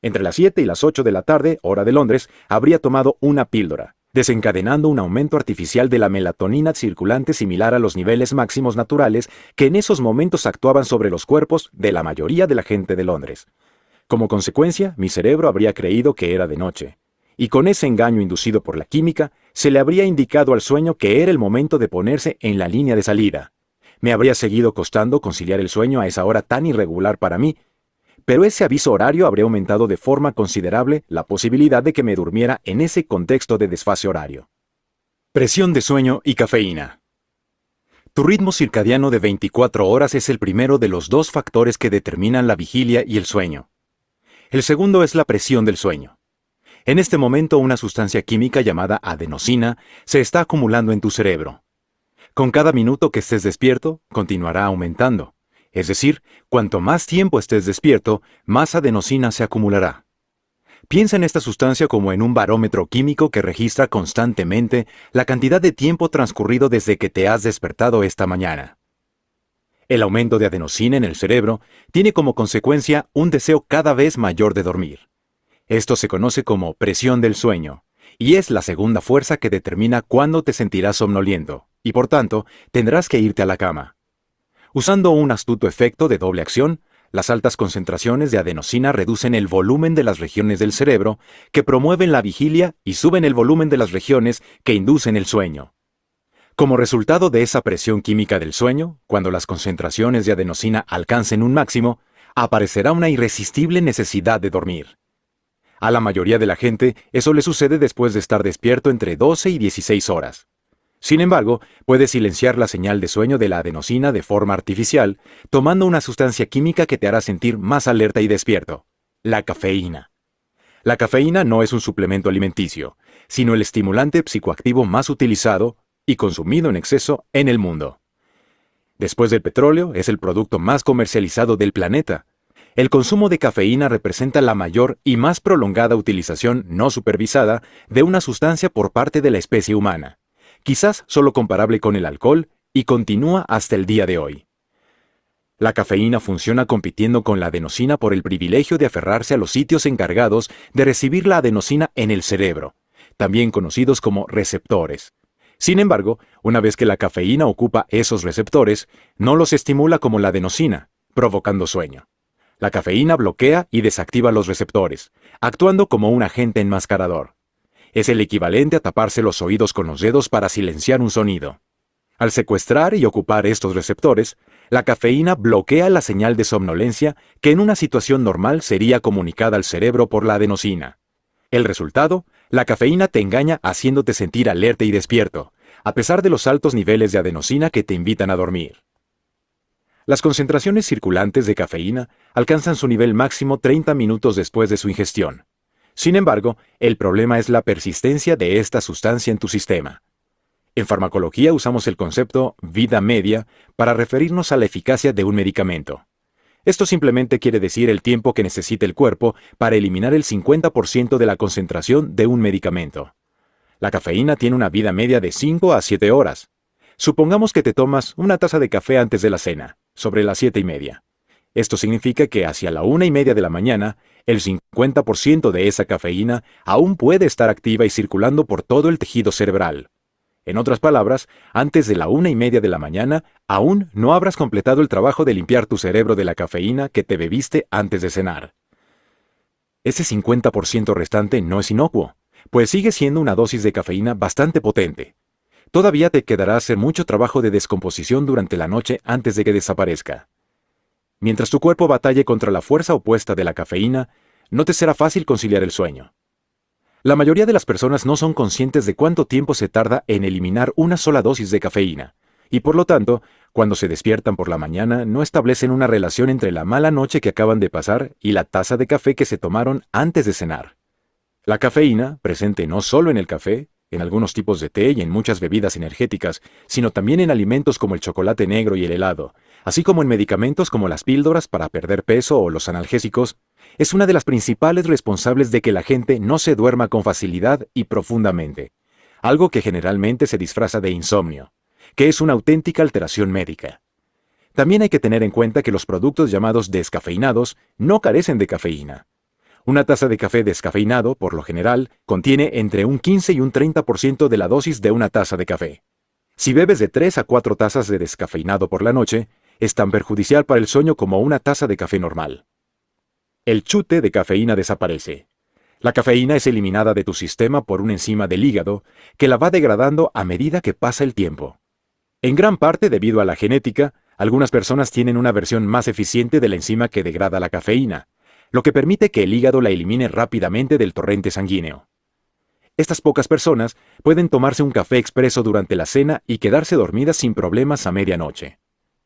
Entre las 7 y las 8 de la tarde, hora de Londres, habría tomado una píldora, desencadenando un aumento artificial de la melatonina circulante similar a los niveles máximos naturales que en esos momentos actuaban sobre los cuerpos de la mayoría de la gente de Londres. Como consecuencia, mi cerebro habría creído que era de noche. Y con ese engaño inducido por la química, se le habría indicado al sueño que era el momento de ponerse en la línea de salida. Me habría seguido costando conciliar el sueño a esa hora tan irregular para mí, pero ese aviso horario habría aumentado de forma considerable la posibilidad de que me durmiera en ese contexto de desfase horario. Presión de sueño y cafeína. Tu ritmo circadiano de 24 horas es el primero de los dos factores que determinan la vigilia y el sueño. El segundo es la presión del sueño. En este momento, una sustancia química llamada adenosina se está acumulando en tu cerebro. Con cada minuto que estés despierto, continuará aumentando. Es decir, cuanto más tiempo estés despierto, más adenosina se acumulará. Piensa en esta sustancia como en un barómetro químico que registra constantemente la cantidad de tiempo transcurrido desde que te has despertado esta mañana. El aumento de adenosina en el cerebro tiene como consecuencia un deseo cada vez mayor de dormir. Esto se conoce como presión del sueño, y es la segunda fuerza que determina cuándo te sentirás somnoliento, y por tanto, tendrás que irte a la cama. Usando un astuto efecto de doble acción, las altas concentraciones de adenosina reducen el volumen de las regiones del cerebro que promueven la vigilia y suben el volumen de las regiones que inducen el sueño. Como resultado de esa presión química del sueño, cuando las concentraciones de adenosina alcancen un máximo, aparecerá una irresistible necesidad de dormir. A la mayoría de la gente, eso le sucede después de estar despierto entre 12 y 16 horas. Sin embargo, puedes silenciar la señal de sueño de la adenosina de forma artificial, tomando una sustancia química que te hará sentir más alerta y despierto: la cafeína. La cafeína no es un suplemento alimenticio, sino el estimulante psicoactivo más utilizado y consumido en exceso en el mundo. Después del petróleo, es el producto más comercializado del planeta. El consumo de cafeína representa la mayor y más prolongada utilización no supervisada de una sustancia por parte de la especie humana, quizás solo comparable con el alcohol, y continúa hasta el día de hoy. La cafeína funciona compitiendo con la adenosina por el privilegio de aferrarse a los sitios encargados de recibir la adenosina en el cerebro, también conocidos como receptores. Sin embargo, una vez que la cafeína ocupa esos receptores, no los estimula como la adenosina, provocando sueño. La cafeína bloquea y desactiva los receptores, actuando como un agente enmascarador. Es el equivalente a taparse los oídos con los dedos para silenciar un sonido. Al secuestrar y ocupar estos receptores, la cafeína bloquea la señal de somnolencia que en una situación normal sería comunicada al cerebro por la adenosina. El resultado: la cafeína te engaña haciéndote sentir alerta y despierto, a pesar de los altos niveles de adenosina que te invitan a dormir. Las concentraciones circulantes de cafeína alcanzan su nivel máximo 30 minutos después de su ingestión. Sin embargo, el problema es la persistencia de esta sustancia en tu sistema. En farmacología usamos el concepto vida media para referirnos a la eficacia de un medicamento. Esto simplemente quiere decir el tiempo que necesita el cuerpo para eliminar el 50% de la concentración de un medicamento. La cafeína tiene una vida media de 5 a 7 horas. Supongamos que te tomas una taza de café antes de la cena, sobre las 7:30. Esto significa que hacia la 1:30 de la mañana, el 50% de esa cafeína aún puede estar activa y circulando por todo el tejido cerebral. En otras palabras, antes de la 1:30 de la mañana, aún no habrás completado el trabajo de limpiar tu cerebro de la cafeína que te bebiste antes de cenar. Ese 50% restante no es inocuo, pues sigue siendo una dosis de cafeína bastante potente. Todavía te quedará hacer mucho trabajo de descomposición durante la noche antes de que desaparezca. Mientras tu cuerpo batalle contra la fuerza opuesta de la cafeína, no te será fácil conciliar el sueño. La mayoría de las personas no son conscientes de cuánto tiempo se tarda en eliminar una sola dosis de cafeína, y por lo tanto, cuando se despiertan por la mañana, no establecen una relación entre la mala noche que acaban de pasar y la taza de café que se tomaron antes de cenar. La cafeína, presente no solo en el café, en algunos tipos de té y en muchas bebidas energéticas, sino también en alimentos como el chocolate negro y el helado, así como en medicamentos como las píldoras para perder peso o los analgésicos, es una de las principales responsables de que la gente no se duerma con facilidad y profundamente, algo que generalmente se disfraza de insomnio, que es una auténtica alteración médica. También hay que tener en cuenta que los productos llamados descafeinados no carecen de cafeína. Una taza de café descafeinado, por lo general, contiene entre un 15 y un 30% de la dosis de una taza de café. Si bebes de 3 a 4 tazas de descafeinado por la noche, es tan perjudicial para el sueño como una taza de café normal. El chute de cafeína desaparece. La cafeína es eliminada de tu sistema por una enzima del hígado que la va degradando a medida que pasa el tiempo. En gran parte debido a la genética, algunas personas tienen una versión más eficiente de la enzima que degrada la cafeína, lo que permite que el hígado la elimine rápidamente del torrente sanguíneo. Estas pocas personas pueden tomarse un café expreso durante la cena y quedarse dormidas sin problemas a medianoche.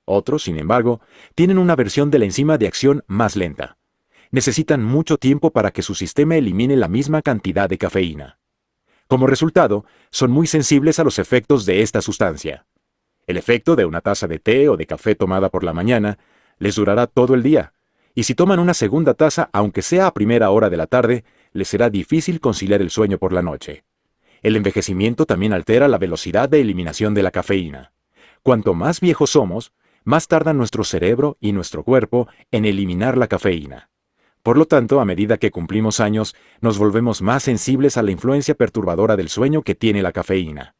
Otros, sin embargo, tienen una versión de la enzima de acción más lenta. Necesitan mucho tiempo para que su sistema elimine la misma cantidad de cafeína. Como resultado, son muy sensibles a los efectos de esta sustancia. El efecto de una taza de té o de café tomada por la mañana les durará todo el día, y si toman una segunda taza, aunque sea a primera hora de la tarde, les será difícil conciliar el sueño por la noche. El envejecimiento también altera la velocidad de eliminación de la cafeína. Cuanto más viejos somos, más tardan nuestro cerebro y nuestro cuerpo en eliminar la cafeína. Por lo tanto, a medida que cumplimos años, nos volvemos más sensibles a la influencia perturbadora del sueño que tiene la cafeína.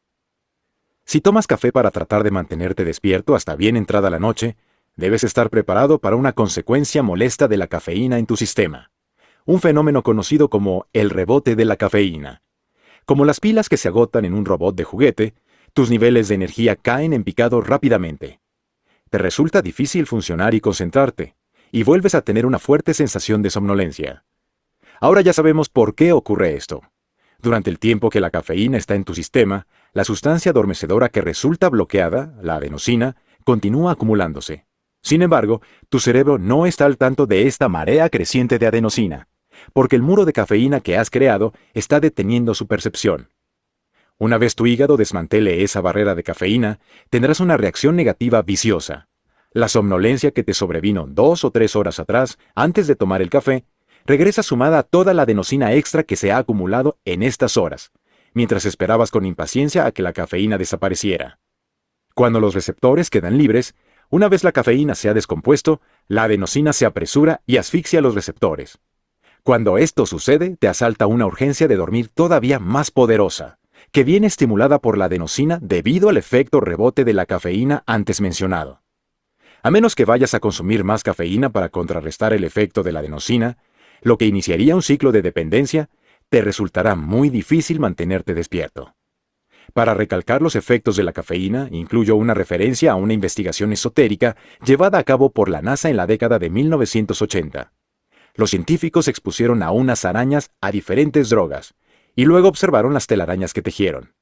Si tomas café para tratar de mantenerte despierto hasta bien entrada la noche, debes estar preparado para una consecuencia molesta de la cafeína en tu sistema, un fenómeno conocido como el rebote de la cafeína. Como las pilas que se agotan en un robot de juguete, tus niveles de energía caen en picado rápidamente. Te resulta difícil funcionar y concentrarte, y vuelves a tener una fuerte sensación de somnolencia. Ahora ya sabemos por qué ocurre esto. Durante el tiempo que la cafeína está en tu sistema, la sustancia adormecedora que resulta bloqueada, la adenosina, continúa acumulándose. Sin embargo, tu cerebro no está al tanto de esta marea creciente de adenosina, porque el muro de cafeína que has creado está deteniendo su percepción. Una vez tu hígado desmantele esa barrera de cafeína, tendrás una reacción negativa viciosa. La somnolencia que te sobrevino 2 o 3 horas atrás, antes de tomar el café, regresa sumada a toda la adenosina extra que se ha acumulado en estas horas, mientras esperabas con impaciencia a que la cafeína desapareciera. Cuando los receptores quedan libres, una vez la cafeína se ha descompuesto, la adenosina se apresura y asfixia a los receptores. Cuando esto sucede, te asalta una urgencia de dormir todavía más poderosa, que viene estimulada por la adenosina debido al efecto rebote de la cafeína antes mencionado. A menos que vayas a consumir más cafeína para contrarrestar el efecto de la adenosina, lo que iniciaría un ciclo de dependencia, te resultará muy difícil mantenerte despierto. Para recalcar los efectos de la cafeína, incluyo una referencia a una investigación esotérica llevada a cabo por la NASA en la década de 1980. Los científicos expusieron a unas arañas a diferentes drogas, y luego observaron las telarañas que tejieron.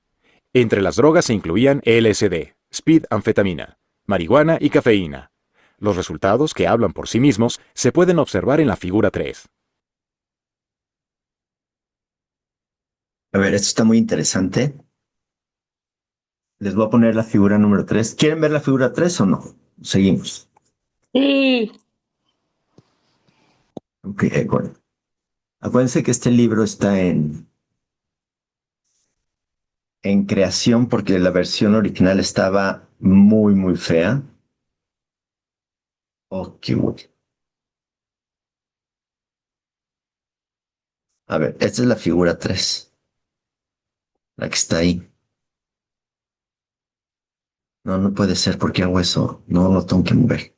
Entre las drogas se incluían LSD, speed-anfetamina, marihuana y cafeína. Los resultados, que hablan por sí mismos, se pueden observar en la figura 3. A ver, esto está muy interesante. Les voy a poner la figura número 3. ¿Quieren ver la figura 3 o no? Seguimos. Sí. Ok, bueno. Acuérdense que este libro está en creación porque la versión original estaba muy, muy fea. Ok, bueno. A ver, esta es la figura 3. La que está ahí. No, no puede ser porque hago eso. No lo tengo que mover.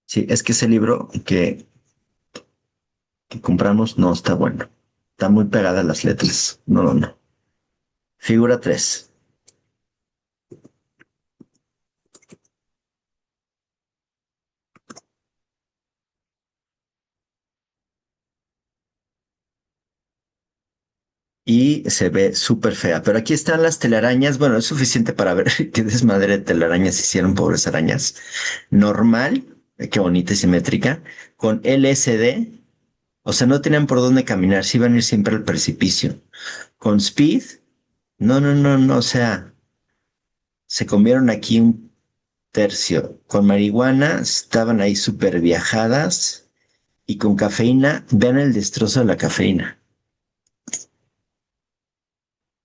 Sí, es que ese libro que compramos no está bueno. Está muy pegada a las letras. No, no, no. Figura 3. Y se ve súper fea. Pero aquí están las telarañas. Bueno, es suficiente para ver qué desmadre de telarañas hicieron, pobres arañas. Normal, qué bonita y simétrica. Con LSD, o sea, no tenían por dónde caminar, se iban a ir siempre al precipicio. Con Speed, no, no, no, no, o sea, se comieron aquí un tercio. Con marihuana estaban ahí súper viajadas. Y con cafeína, vean el destrozo de la cafeína.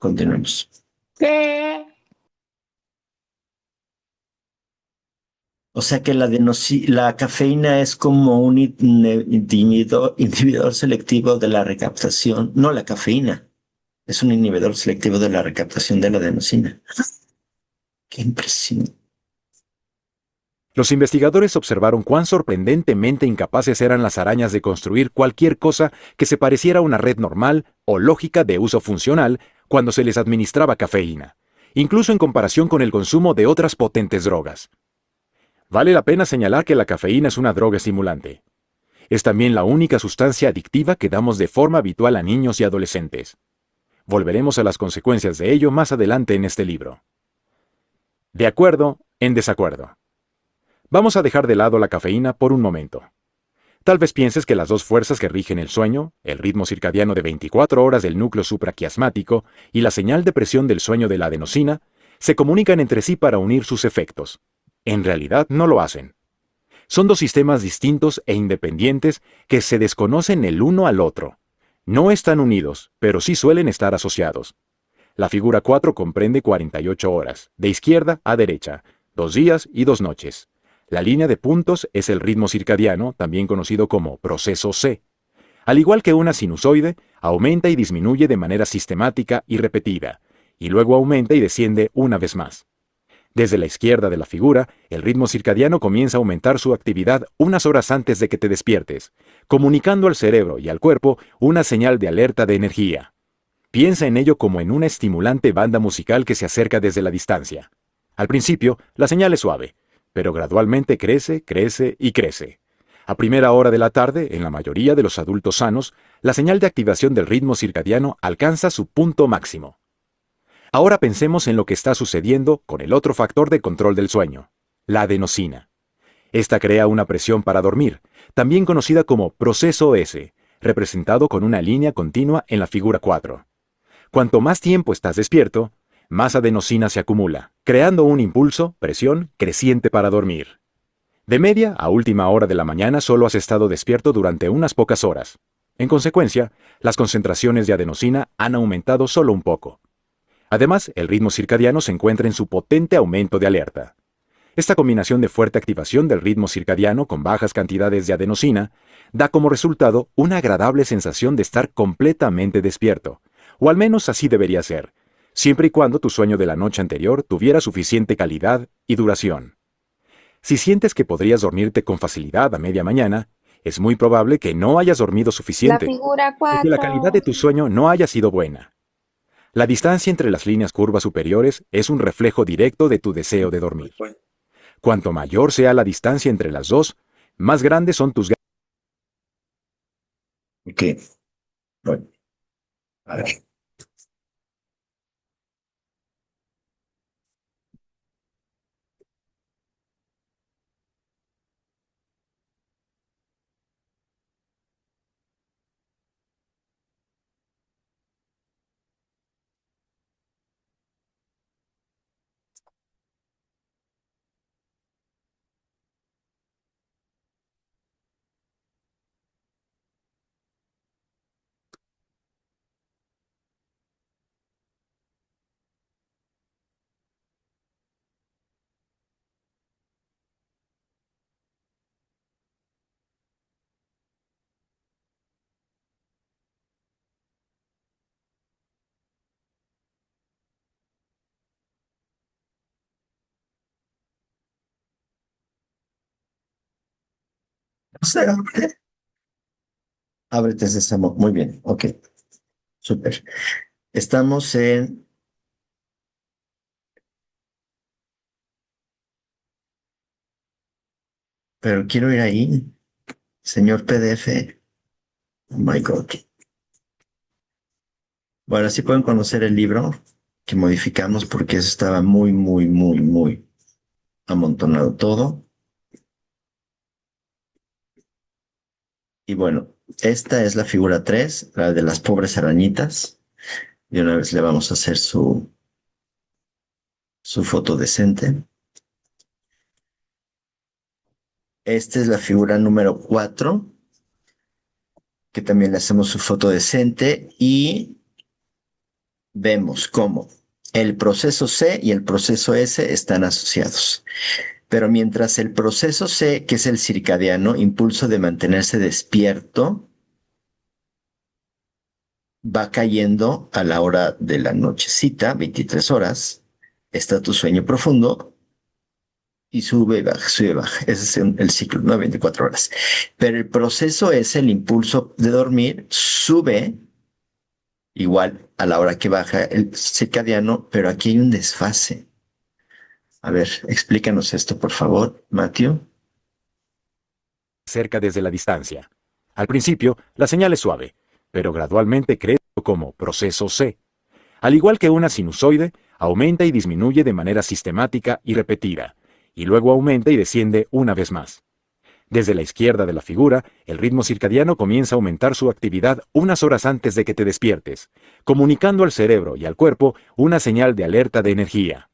Continuemos. ¿Qué? O sea que la cafeína es como un inhibidor selectivo de la recaptación. No, la cafeína es un inhibidor selectivo de la recaptación de la adenosina. Qué impresión. Los investigadores observaron cuán sorprendentemente incapaces eran las arañas de construir cualquier cosa que se pareciera a una red normal o lógica de uso funcional cuando se les administraba cafeína, incluso en comparación con el consumo de otras potentes drogas. Vale la pena señalar que la cafeína es una droga estimulante. Es también la única sustancia adictiva que damos de forma habitual a niños y adolescentes. Volveremos a las consecuencias de ello más adelante en este libro. De acuerdo, en desacuerdo. Vamos a dejar de lado la cafeína por un momento. Tal vez pienses que las dos fuerzas que rigen el sueño, el ritmo circadiano de 24 horas del núcleo supraquiasmático y la señal de presión del sueño de la adenosina, se comunican entre sí para unir sus efectos. En realidad no lo hacen. Son dos sistemas distintos e independientes que se desconocen el uno al otro. No están unidos, pero sí suelen estar asociados. La figura 4 comprende 48 horas, de izquierda a derecha, 2 días y 2 noches. La línea de puntos es el ritmo circadiano, también conocido como proceso C. Al igual que una sinusoide, aumenta y disminuye de manera sistemática y repetida, y luego aumenta y desciende una vez más. Desde la izquierda de la figura, el ritmo circadiano comienza a aumentar su actividad unas horas antes de que te despiertes, comunicando al cerebro y al cuerpo una señal de alerta de energía. Piensa en ello como en una estimulante banda musical que se acerca desde la distancia. Al principio, la señal es suave, pero gradualmente crece, crece y crece. A primera hora de la tarde, en la mayoría de los adultos sanos, la señal de activación del ritmo circadiano alcanza su punto máximo. Ahora pensemos en lo que está sucediendo con el otro factor de control del sueño, la adenosina. Esta crea una presión para dormir, también conocida como proceso S, representado con una línea continua en la figura 4. Cuanto más tiempo estás despierto, más adenosina se acumula, creando un impulso, presión, creciente para dormir. De media a última hora de la mañana solo has estado despierto durante unas pocas horas. En consecuencia, las concentraciones de adenosina han aumentado solo un poco. Además, el ritmo circadiano se encuentra en su potente aumento de alerta. Esta combinación de fuerte activación del ritmo circadiano con bajas cantidades de adenosina da como resultado una agradable sensación de estar completamente despierto, o al menos así debería ser, siempre y cuando tu sueño de la noche anterior tuviera suficiente calidad y duración. Si sientes que podrías dormirte con facilidad a media mañana, es muy probable que no hayas dormido La suficiente, figura o que la calidad de 4. tu sueño no haya sido buena. La distancia entre las líneas curvas superiores es un reflejo directo de tu deseo de dormir. Cuanto mayor sea la distancia entre las dos, más grandes son tus ganas. Ok. Bueno, a ver. Ábrete Sésamo. Muy bien. Ok. Súper. Estamos en... Pero quiero ir ahí, señor PDF. Oh my God. Bueno, así pueden conocer el libro que modificamos porque eso estaba muy, muy, muy, muy amontonado todo. Y bueno, esta es la figura 3, la de las pobres arañitas. Y una vez le vamos a hacer su foto decente. Esta es la figura número 4, que también le hacemos su foto decente y vemos cómo el proceso C y el proceso S están asociados. Pero mientras el proceso C, que es el circadiano, impulso de mantenerse despierto, va cayendo a la hora de la nochecita, 23 horas, está tu sueño profundo y sube y baja, sube y baja. Ese es el ciclo, ¿no? 24 horas. Pero el proceso es el impulso de dormir, sube igual a la hora que baja el circadiano, pero aquí hay un desfase. A ver, explícanos esto, por favor, Matthew. Cerca desde la distancia. Al principio, la señal es suave, pero gradualmente crece como proceso C. Al igual que una sinusoide, aumenta y disminuye de manera sistemática y repetida, y luego aumenta y desciende una vez más. Desde la izquierda de la figura, el ritmo circadiano comienza a aumentar su actividad unas horas antes de que te despiertes, comunicando al cerebro y al cuerpo una señal de alerta de energía.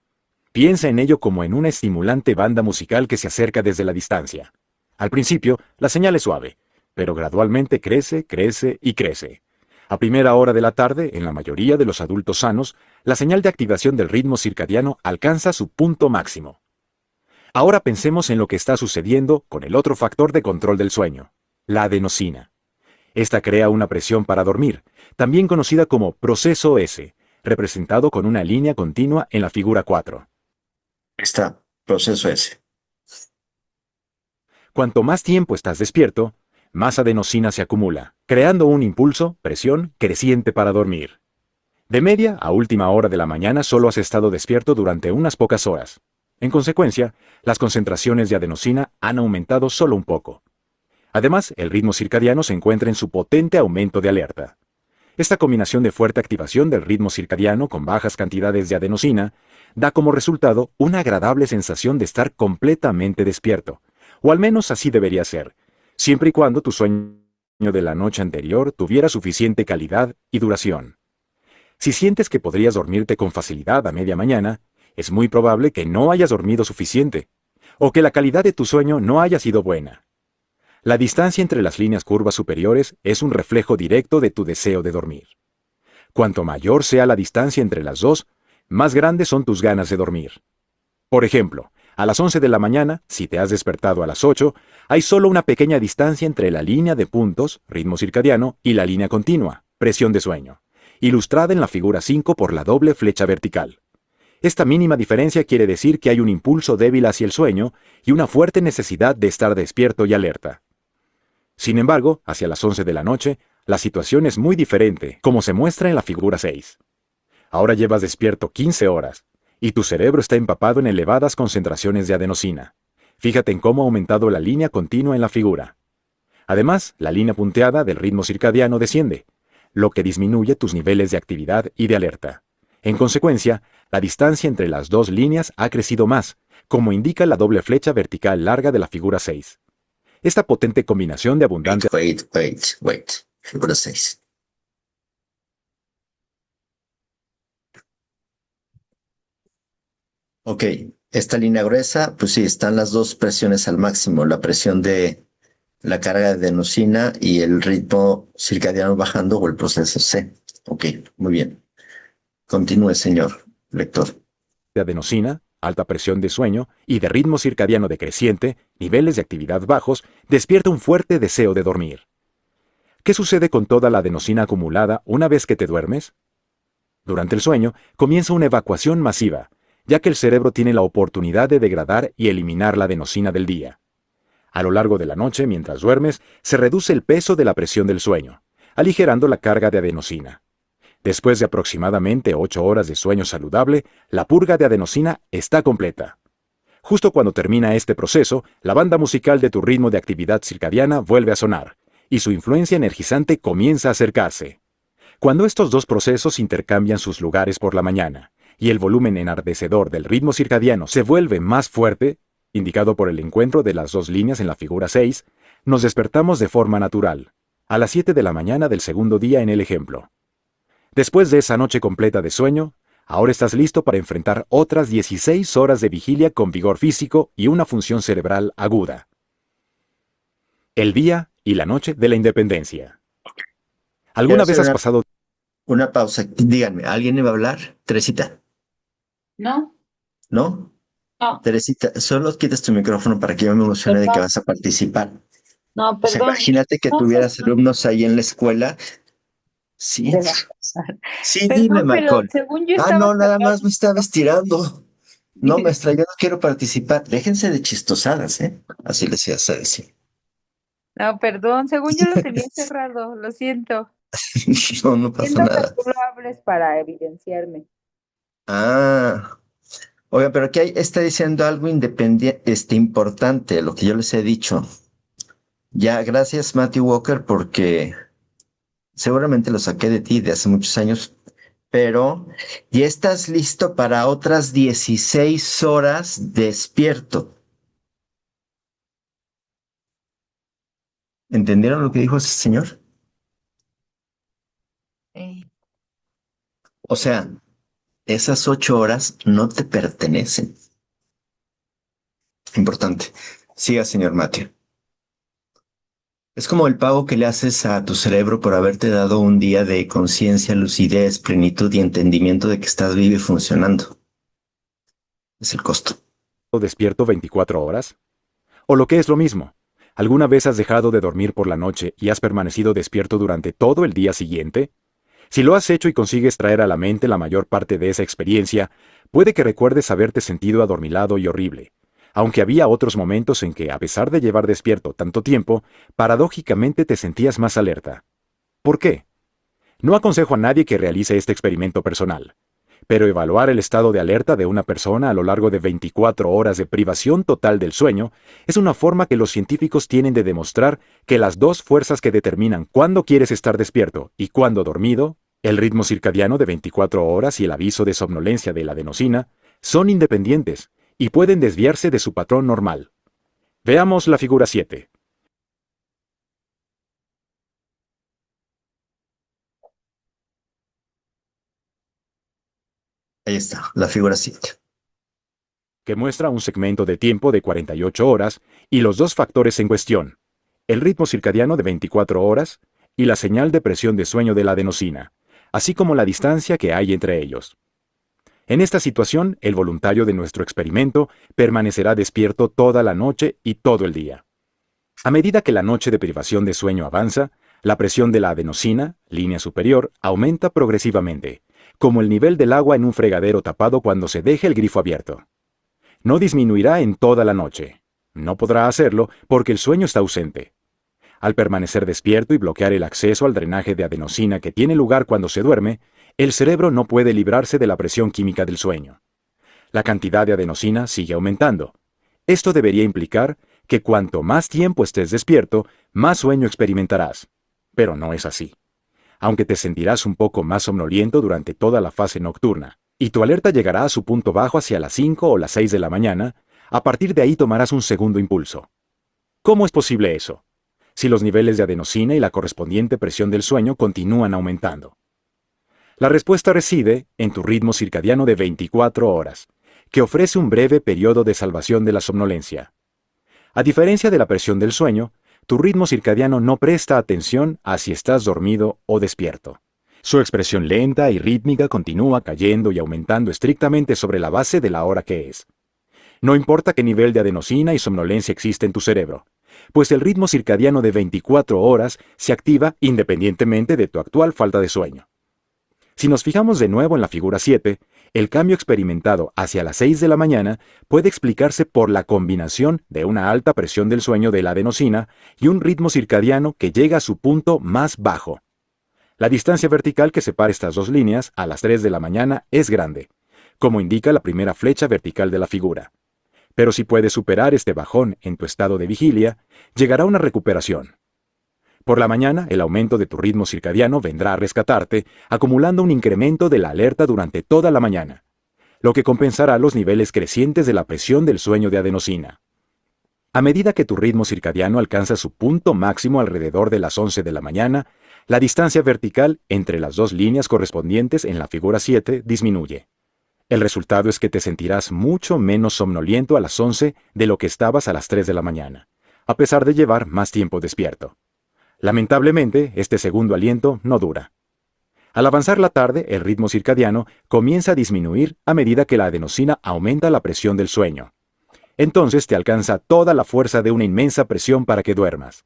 Piensa en ello como en una estimulante banda musical que se acerca desde la distancia. Al principio, la señal es suave, pero gradualmente crece, crece y crece. A primera hora de la tarde, en la mayoría de los adultos sanos, la señal de activación del ritmo circadiano alcanza su punto máximo. Ahora pensemos en lo que está sucediendo con el otro factor de control del sueño, la adenosina. Esta crea una presión para dormir, también conocida como proceso S, representado con una línea continua en la figura 4. Está, proceso ese. Cuanto más tiempo estás despierto, más adenosina se acumula, creando un impulso, presión, creciente para dormir. De media a última hora de la mañana solo has estado despierto durante unas pocas horas. En consecuencia, las concentraciones de adenosina han aumentado solo un poco. Además, el ritmo circadiano se encuentra en su potente aumento de alerta. Esta combinación de fuerte activación del ritmo circadiano con bajas cantidades de adenosina da como resultado una agradable sensación de estar completamente despierto, o al menos así debería ser, siempre y cuando tu sueño de la noche anterior tuviera suficiente calidad y duración. Si sientes que podrías dormirte con facilidad a media mañana, es muy probable que no hayas dormido suficiente, o que la calidad de tu sueño no haya sido buena. La distancia entre las líneas curvas superiores es un reflejo directo de tu deseo de dormir. Cuanto mayor sea la distancia entre las dos, más grandes son tus ganas de dormir. Por ejemplo, a las 11 de la mañana, si te has despertado a las 8, hay solo una pequeña distancia entre la línea de puntos, ritmo circadiano, y la línea continua, presión de sueño, ilustrada en la figura 5 por la doble flecha vertical. Esta mínima diferencia quiere decir que hay un impulso débil hacia el sueño y una fuerte necesidad de estar despierto y alerta. Sin embargo, hacia las 11 de la noche, la situación es muy diferente, como se muestra en la figura 6. Ahora llevas despierto 15 horas, y tu cerebro está empapado en elevadas concentraciones de adenosina. Fíjate en cómo ha aumentado la línea continua en la figura. Además, la línea punteada del ritmo circadiano desciende, lo que disminuye tus niveles de actividad y de alerta. En consecuencia, la distancia entre las dos líneas ha crecido más, como indica la doble flecha vertical larga de la figura 6. Esta potente combinación de abundante... Wait. Figura 6. Ok, esta línea gruesa, pues sí, están las dos presiones al máximo, la presión de la carga de adenosina y el ritmo circadiano bajando o el proceso C. Ok, muy bien. Continúe, señor lector. de adenosina, alta presión de sueño y de ritmo circadiano decreciente, niveles de actividad bajos, despierta un fuerte deseo de dormir. ¿Qué sucede con toda la adenosina acumulada una vez que te duermes? Durante el sueño comienza una evacuación masiva, ya que el cerebro tiene la oportunidad de degradar y eliminar la adenosina del día. A lo largo de la noche, mientras duermes, se reduce el peso de la presión del sueño, aligerando la carga de adenosina. Después de aproximadamente 8 horas de sueño saludable, la purga de adenosina está completa. Justo cuando termina este proceso, la banda musical de tu ritmo de actividad circadiana vuelve a sonar, y su influencia energizante comienza a acercarse. Cuando estos dos procesos intercambian sus lugares por la mañana, y el volumen enardecedor del ritmo circadiano se vuelve más fuerte, indicado por el encuentro de las dos líneas en la figura 6, nos despertamos de forma natural, a las 7 de la mañana del segundo día en el ejemplo. Después de esa noche completa de sueño, ahora estás listo para enfrentar otras 16 horas de vigilia con vigor físico y una función cerebral aguda. El día y la noche de la independencia. ¿Alguna vez has pasado... Una pausa. Díganme, ¿alguien iba a hablar? Teresita. ¿No? ¿No? No. Teresita, solo quitas tu micrófono para que yo me emocione de que vas a participar. No, O sea, perdón. imagínate que No, tuvieras alumnos ahí en la escuela. Sí, ¿qué va a pasar? sí, dime, Perdón, pero Malcolm. según yo Ah, estaba no, nada más cerrado. me estaba estirando. No, maestra, yo no quiero participar. Déjense de chistosadas, ¿eh? Así les ibas a decir. No, perdón, según yo lo tenía cerrado, lo siento. No, no pasa Siento que nada. tú lo abres para evidenciarme. Ah, oiga, pero aquí está diciendo algo independiente, importante, lo que yo les he dicho. Ya, gracias, Matthew Walker, porque seguramente lo saqué de ti de hace muchos años, pero ya estás listo para otras 16 horas despierto. ¿Entendieron lo que dijo ese señor? O sea, esas 8 horas no te pertenecen. Importante. Siga, señor Matthew. Es como el pago que le haces a tu cerebro por haberte dado un día de conciencia, lucidez, plenitud y entendimiento de que estás vivo y funcionando. Es el costo. despierto 24 horas? O lo que es lo mismo, ¿alguna vez has dejado de dormir por la noche y has permanecido despierto durante todo el día siguiente? Si lo has hecho y consigues traer a la mente la mayor parte de esa experiencia, puede que recuerdes haberte sentido adormilado y horrible, aunque había otros momentos en que, a pesar de llevar despierto tanto tiempo, paradójicamente te sentías más alerta. ¿Por qué? No aconsejo a nadie que realice este experimento personal, pero evaluar el estado de alerta de una persona a lo largo de 24 horas de privación total del sueño es una forma que los científicos tienen de demostrar que las dos fuerzas que determinan cuándo quieres estar despierto y cuándo dormido, el ritmo circadiano de 24 horas y el aviso de somnolencia de la adenosina, son independientes y pueden desviarse de su patrón normal. Veamos la figura 7. Ahí está, la figura 7. Que muestra un segmento de tiempo de 48 horas y los dos factores en cuestión, el ritmo circadiano de 24 horas y la señal de presión de sueño de la adenosina, así como la distancia que hay entre ellos. En esta situación, el voluntario de nuestro experimento permanecerá despierto toda la noche y todo el día. A medida que la noche de privación de sueño avanza, la presión de la adenosina, línea superior, aumenta progresivamente, como el nivel del agua en un fregadero tapado cuando se deje el grifo abierto. No disminuirá en toda la noche. No podrá hacerlo porque el sueño está ausente. Al permanecer despierto y bloquear el acceso al drenaje de adenosina que tiene lugar cuando se duerme, el cerebro no puede librarse de la presión química del sueño. La cantidad de adenosina sigue aumentando. Esto debería implicar que cuanto más tiempo estés despierto, más sueño experimentarás. Pero no es así. Aunque te sentirás un poco más somnoliento durante toda la fase nocturna, y tu alerta llegará a su punto bajo hacia las 5 o las 6 de la mañana, a partir de ahí tomarás un segundo impulso. ¿Cómo es posible eso? Si los niveles de adenosina y la correspondiente presión del sueño continúan aumentando. La respuesta reside en tu ritmo circadiano de 24 horas, que ofrece un breve periodo de salvación de la somnolencia. A diferencia de la presión del sueño, tu ritmo circadiano no presta atención a si estás dormido o despierto. Su expresión lenta y rítmica continúa cayendo y aumentando estrictamente sobre la base de la hora que es. No importa qué nivel de adenosina y somnolencia existe en tu cerebro, pues el ritmo circadiano de 24 horas se activa independientemente de tu actual falta de sueño. Si nos fijamos de nuevo en la figura 7, el cambio experimentado hacia las 6 de la mañana puede explicarse por la combinación de una alta presión del sueño de la adenosina y un ritmo circadiano que llega a su punto más bajo. La distancia vertical que separa estas dos líneas a las 3 de la mañana es grande, como indica la primera flecha vertical de la figura. Pero si puedes superar este bajón en tu estado de vigilia, llegará una recuperación. Por la mañana, el aumento de tu ritmo circadiano vendrá a rescatarte, acumulando un incremento de la alerta durante toda la mañana, lo que compensará los niveles crecientes de la presión del sueño de adenosina. A medida que tu ritmo circadiano alcanza su punto máximo alrededor de las 11 de la mañana, la distancia vertical entre las dos líneas correspondientes en la figura 7 disminuye. El resultado es que te sentirás mucho menos somnoliento a las 11 de lo que estabas a las 3 de la mañana, a pesar de llevar más tiempo despierto. Lamentablemente, este segundo aliento no dura. Al avanzar la tarde, el ritmo circadiano comienza a disminuir a medida que la adenosina aumenta la presión del sueño. Entonces te alcanza toda la fuerza de una inmensa presión para que duermas.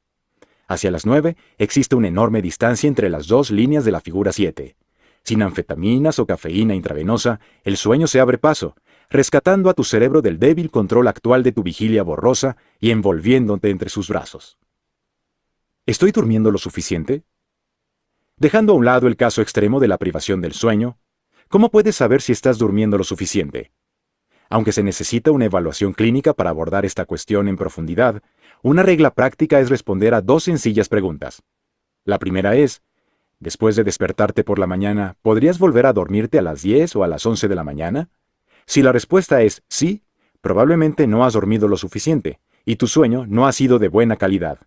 Hacia las 9 existe una enorme distancia entre las dos líneas de la figura 7. Sin anfetaminas o cafeína intravenosa, el sueño se abre paso, rescatando a tu cerebro del débil control actual de tu vigilia borrosa y envolviéndote entre sus brazos. ¿Estoy durmiendo lo suficiente? Dejando a un lado el caso extremo de la privación del sueño, ¿cómo puedes saber si estás durmiendo lo suficiente? Aunque se necesita una evaluación clínica para abordar esta cuestión en profundidad, una regla práctica es responder a dos sencillas preguntas. La primera es, después de despertarte por la mañana, ¿podrías volver a dormirte a las 10 o a las 11 de la mañana? Si la respuesta es sí, probablemente no has dormido lo suficiente y tu sueño no ha sido de buena calidad.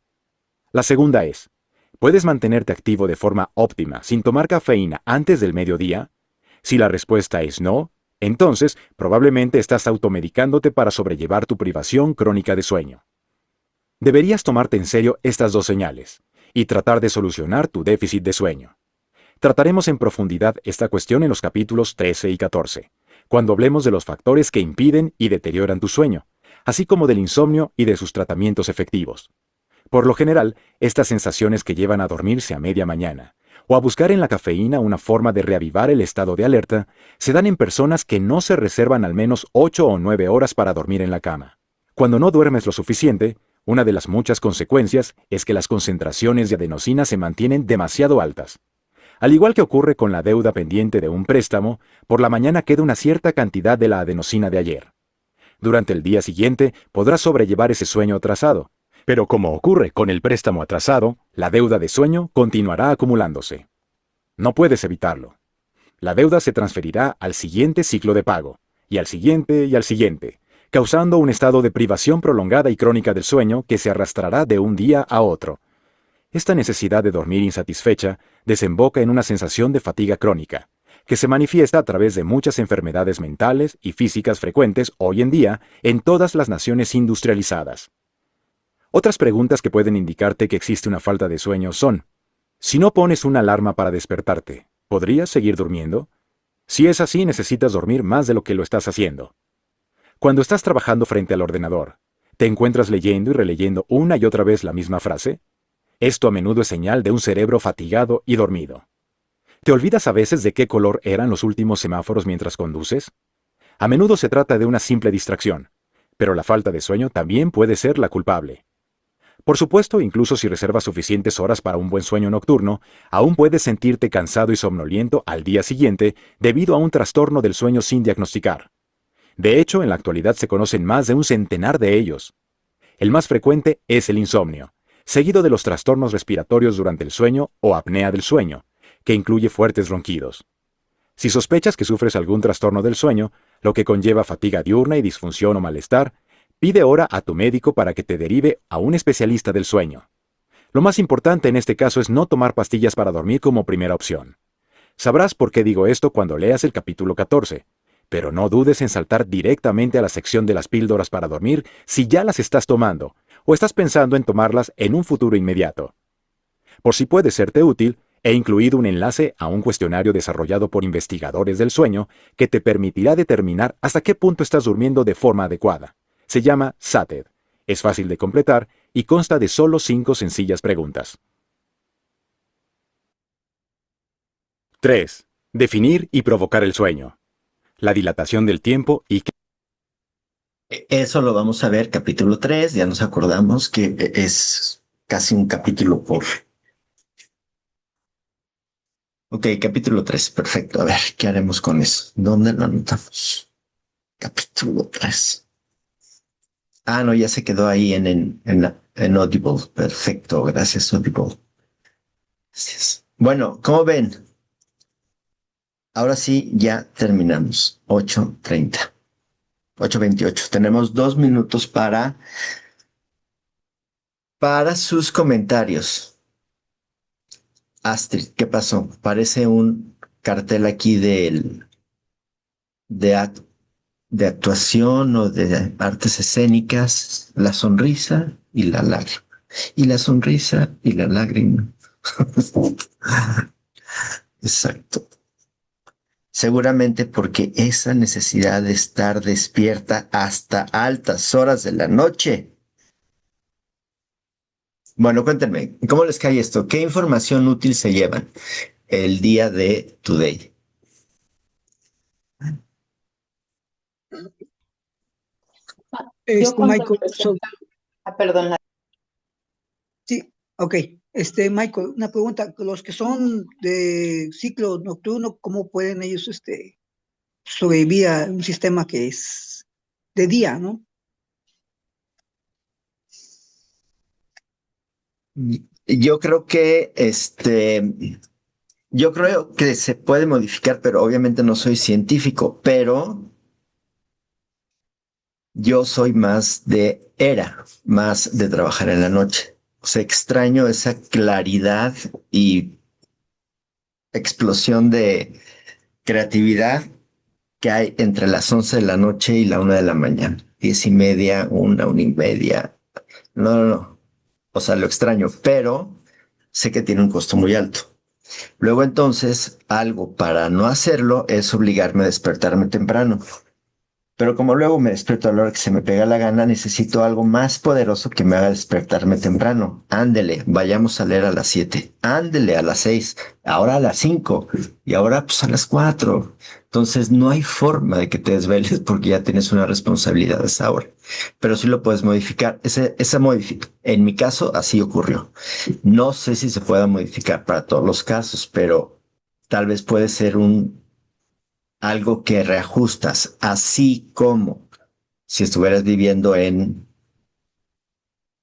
La segunda es, ¿puedes mantenerte activo de forma óptima sin tomar cafeína antes del mediodía? Si la respuesta es no, entonces probablemente estás automedicándote para sobrellevar tu privación crónica de sueño. Deberías tomarte en serio estas dos señales y tratar de solucionar tu déficit de sueño. Trataremos en profundidad esta cuestión en los capítulos 13 y 14, cuando hablemos de los factores que impiden y deterioran tu sueño, así como del insomnio y de sus tratamientos efectivos. Por lo general, estas sensaciones que llevan a dormirse a media mañana, o a buscar en la cafeína una forma de reavivar el estado de alerta, se dan en personas que no se reservan al menos 8 o 9 horas para dormir en la cama. Cuando no duermes lo suficiente, una de las muchas consecuencias es que las concentraciones de adenosina se mantienen demasiado altas. Al igual que ocurre con la deuda pendiente de un préstamo, por la mañana queda una cierta cantidad de la adenosina de ayer. Durante el día siguiente podrás sobrellevar ese sueño atrasado, pero como ocurre con el préstamo atrasado, la deuda de sueño continuará acumulándose. No puedes evitarlo. La deuda se transferirá al siguiente ciclo de pago, y al siguiente, causando un estado de privación prolongada y crónica del sueño que se arrastrará de un día a otro. Esta necesidad de dormir insatisfecha desemboca en una sensación de fatiga crónica, que se manifiesta a través de muchas enfermedades mentales y físicas frecuentes hoy en día en todas las naciones industrializadas. Otras preguntas que pueden indicarte que existe una falta de sueño son: si no pones una alarma para despertarte, ¿podrías seguir durmiendo? Si es así, necesitas dormir más de lo que lo estás haciendo. Cuando estás trabajando frente al ordenador, ¿te encuentras leyendo y releyendo una y otra vez la misma frase? Esto a menudo es señal de un cerebro fatigado y dormido. ¿Te olvidas a veces de qué color eran los últimos semáforos mientras conduces? A menudo se trata de una simple distracción, pero la falta de sueño también puede ser la culpable. Por supuesto, incluso si reservas suficientes horas para un buen sueño nocturno, aún puedes sentirte cansado y somnoliento al día siguiente debido a un trastorno del sueño sin diagnosticar. De hecho, en la actualidad se conocen más de un centenar de ellos. El más frecuente es el insomnio, seguido de los trastornos respiratorios durante el sueño o apnea del sueño, que incluye fuertes ronquidos. Si sospechas que sufres algún trastorno del sueño, lo que conlleva fatiga diurna y disfunción o malestar, pide ahora a tu médico para que te derive a un especialista del sueño. Lo más importante en este caso es no tomar pastillas para dormir como primera opción. Sabrás por qué digo esto cuando leas el capítulo 14, pero no dudes en saltar directamente a la sección de las píldoras para dormir si ya las estás tomando o estás pensando en tomarlas en un futuro inmediato. Por si puede serte útil, he incluido un enlace a un cuestionario desarrollado por investigadores del sueño que te permitirá determinar hasta qué punto estás durmiendo de forma adecuada. Se llama SATED. Es fácil de completar y consta de solo 5 sencillas preguntas. 3. Definir y provocar el sueño. La dilatación del tiempo y Eso lo vamos a ver capítulo 3. Ya nos acordamos que es casi un capítulo por... Ok, capítulo 3, perfecto. A ver, ¿qué haremos con eso? ¿Dónde lo anotamos? Capítulo 3. Ah, no, ya se quedó ahí en Audible. Perfecto, gracias Audible. Gracias. Bueno, ¿cómo ven? Ahora sí, ya terminamos. 8:30. 8:28. Tenemos 2 minutos para sus comentarios. Astrid, ¿qué pasó? Parece un cartel aquí de, act- de actuación o de artes escénicas. La sonrisa y la lágrima. Y la sonrisa y la lágrima. Exacto. Seguramente porque esa necesidad de estar despierta hasta altas horas de la noche. Bueno, cuéntenme, ¿cómo les cae esto? ¿Qué información útil se llevan el día de Today? Yo cuando Michael, empecé, perdón, sí, ok. Michael, una pregunta, los que son de ciclo nocturno, ¿cómo pueden ellos, sobrevivir a un sistema que es de día, ¿no? Yo creo que yo creo que se puede modificar, pero obviamente no soy científico, pero yo soy más de trabajar en la noche. O sea, extraño esa claridad y explosión de creatividad que hay entre las 11 de la noche y la 1 de la mañana. 10:30, 1:30. No, no, no. O sea, lo extraño, pero sé que tiene un costo muy alto. Luego entonces, algo para no hacerlo es obligarme a despertarme temprano. Pero como luego me despierto a la hora que se me pega la gana, necesito algo más poderoso que me haga despertarme temprano. Ándele, vayamos a leer a las 7. Ándele a las 6. Ahora a las 5. Y ahora pues a las 4. Entonces no hay forma de que te desveles porque ya tienes una responsabilidad a esa hora. Pero sí lo puedes modificar. En mi caso así ocurrió. No sé si se pueda modificar para todos los casos, pero tal vez puede ser algo que reajustas, así como si estuvieras viviendo en,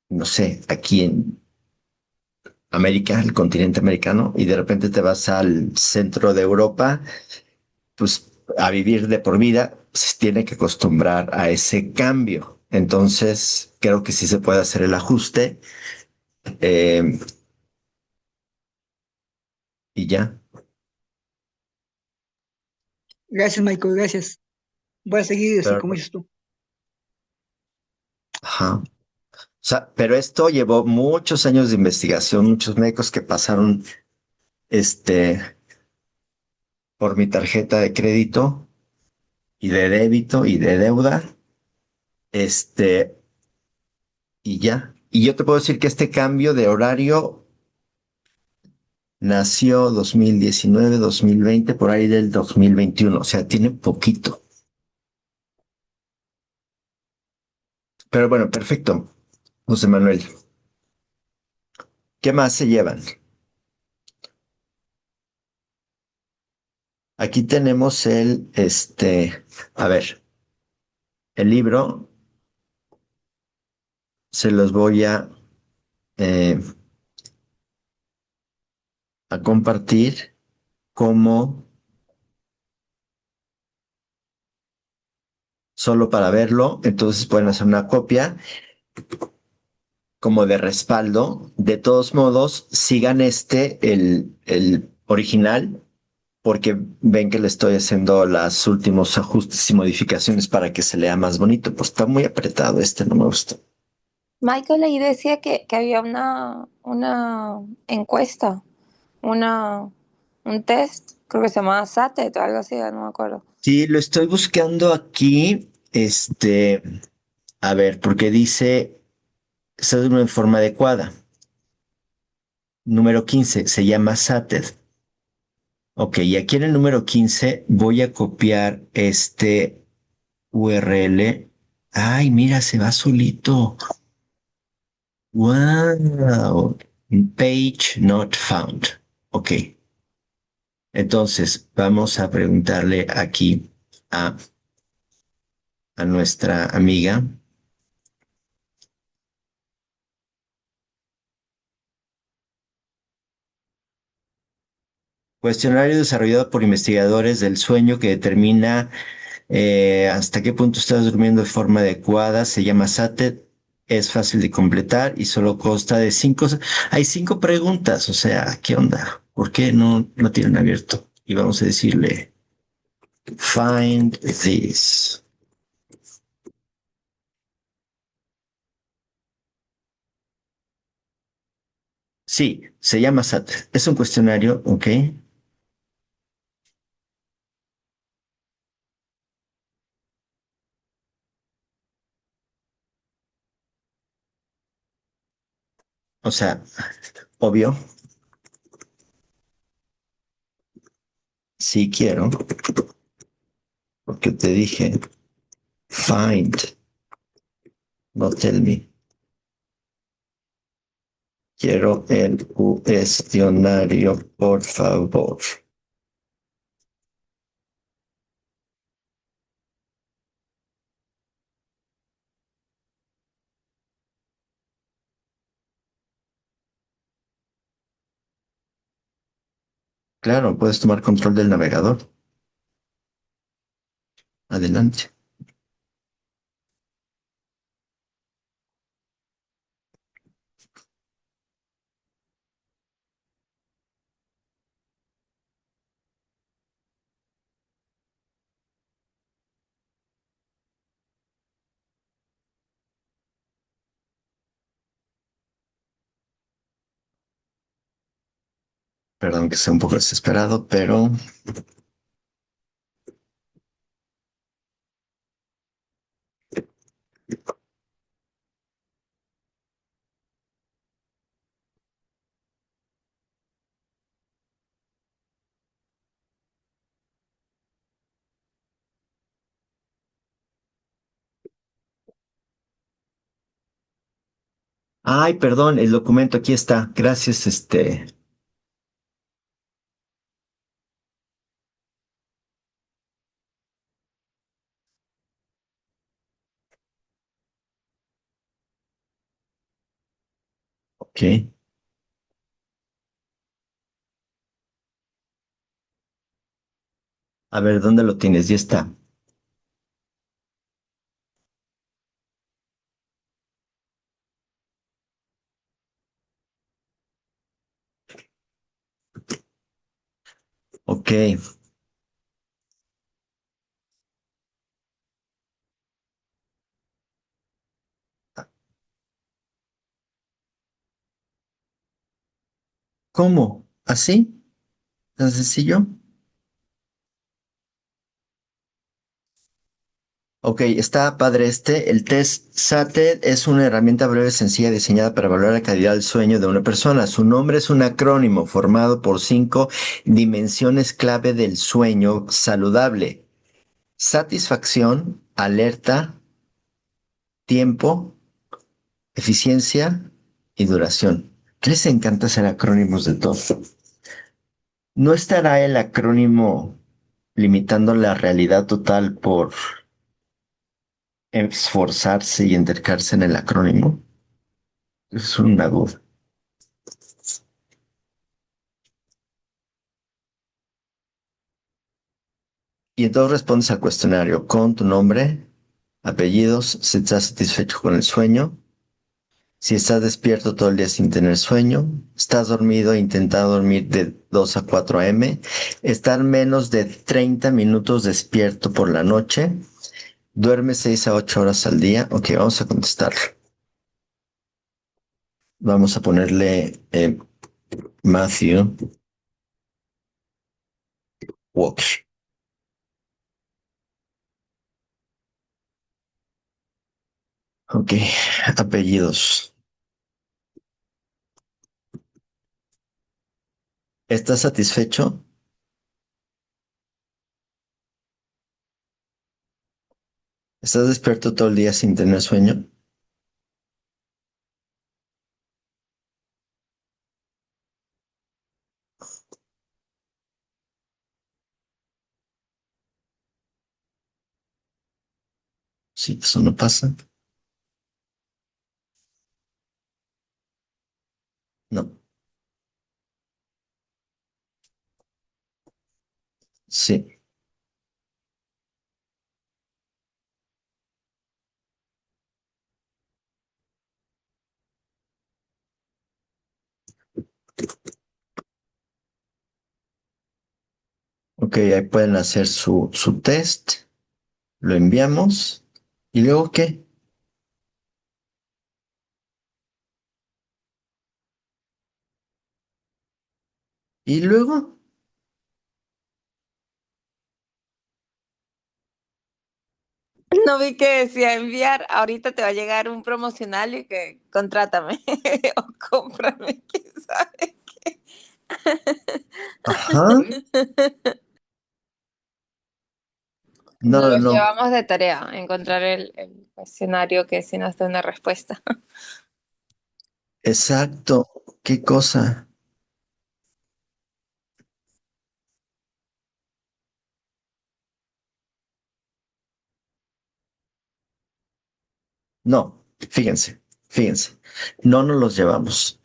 no sé, aquí en América, el continente americano, y de repente te vas al centro de Europa, pues a vivir de por vida, se tiene que acostumbrar a ese cambio. Entonces, creo que sí se puede hacer el ajuste eh, y ya. Gracias, Michael, gracias. Voy a seguir así como Pero, dices tú. ajá. O sea, pero esto llevó muchos años de investigación, muchos médicos que pasaron este, por mi tarjeta de crédito y de débito y de deuda, este, y ya. Y yo te puedo decir que este cambio de horario nació 2019, 2020, por ahí del 2021, o sea, tiene poquito. Pero bueno, perfecto, José Manuel. ¿Qué más se llevan? Aquí tenemos a ver, el libro se los voy eh, a compartir como solo para verlo, entonces pueden hacer una copia como de respaldo. De todos modos, sigan el original, porque ven que le estoy haciendo los últimos ajustes y modificaciones para que se lea más bonito. Pues está muy apretado, no me gusta. Michael ahí decía que había una encuesta, una, un test, creo que se llamaba SATET o algo así, no me acuerdo. Sí, lo estoy buscando aquí, a ver, porque dice, está de una forma adecuada. Número 15 se llama SATED. Ok, y aquí en el número 15 voy a copiar este URL. Ay, mira, se va solito. Wow. Page not found. Ok. Entonces, vamos a preguntarle aquí a, a nuestra amiga. Cuestionario desarrollado por investigadores del sueño que determina hasta qué punto estás durmiendo de forma adecuada. Se llama SATET. Es fácil de completar y solo consta de hay 5 preguntas. O sea, ¿qué onda? ¿Por qué no tienen abierto? Y vamos a decirle, find this. Sí, se llama SATET. Es un cuestionario, ¿ok? O sea, obvio, sí quiero, porque te dije, find, no tell me. Quiero el cuestionario, por favor. Claro, puedes tomar control del navegador. Adelante. Perdón que sea un poco desesperado, pero Ay, perdón, el documento aquí está. Gracias, ok. A ver, ¿dónde lo tienes? Ya está. Ok. ¿Cómo? ¿Así? ¿Tan sencillo? Ok, está padre este. El test SATE es una herramienta breve y sencilla diseñada para evaluar la calidad del sueño de una persona. Su nombre es un acrónimo formado por 5 dimensiones clave del sueño saludable: satisfacción, alerta, tiempo, eficiencia y duración. ¿Qué les encanta hacer acrónimos de todo? ¿No estará el acrónimo limitando la realidad total por esforzarse y entercarse en el acrónimo? Es una duda. Y entonces respondes al cuestionario con tu nombre, apellidos, si estás satisfecho con el sueño, si estás despierto todo el día sin tener sueño, estás dormido e intentando dormir de 2 a 4 a.m., estar menos de 30 minutos despierto por la noche, duerme 6 a 8 horas al día. Ok, vamos a contestar. Vamos a ponerle Matthew Walker. Ok, apellidos. ¿Estás satisfecho? ¿Estás despierto todo el día sin tener sueño? Sí, eso no pasa. No, sí. Ok, ahí pueden hacer su test, lo enviamos. ¿Y luego qué? ¿Y luego? No vi que decía enviar. Ahorita te va a llegar un promocional y que contrátame o cómprame, quién sabe. Ajá. No, Nos no, los no. llevamos de tarea, encontrar el cuestionario que sí nos dé una respuesta. Exacto. ¿Qué cosa? No, fíjense. No nos los llevamos.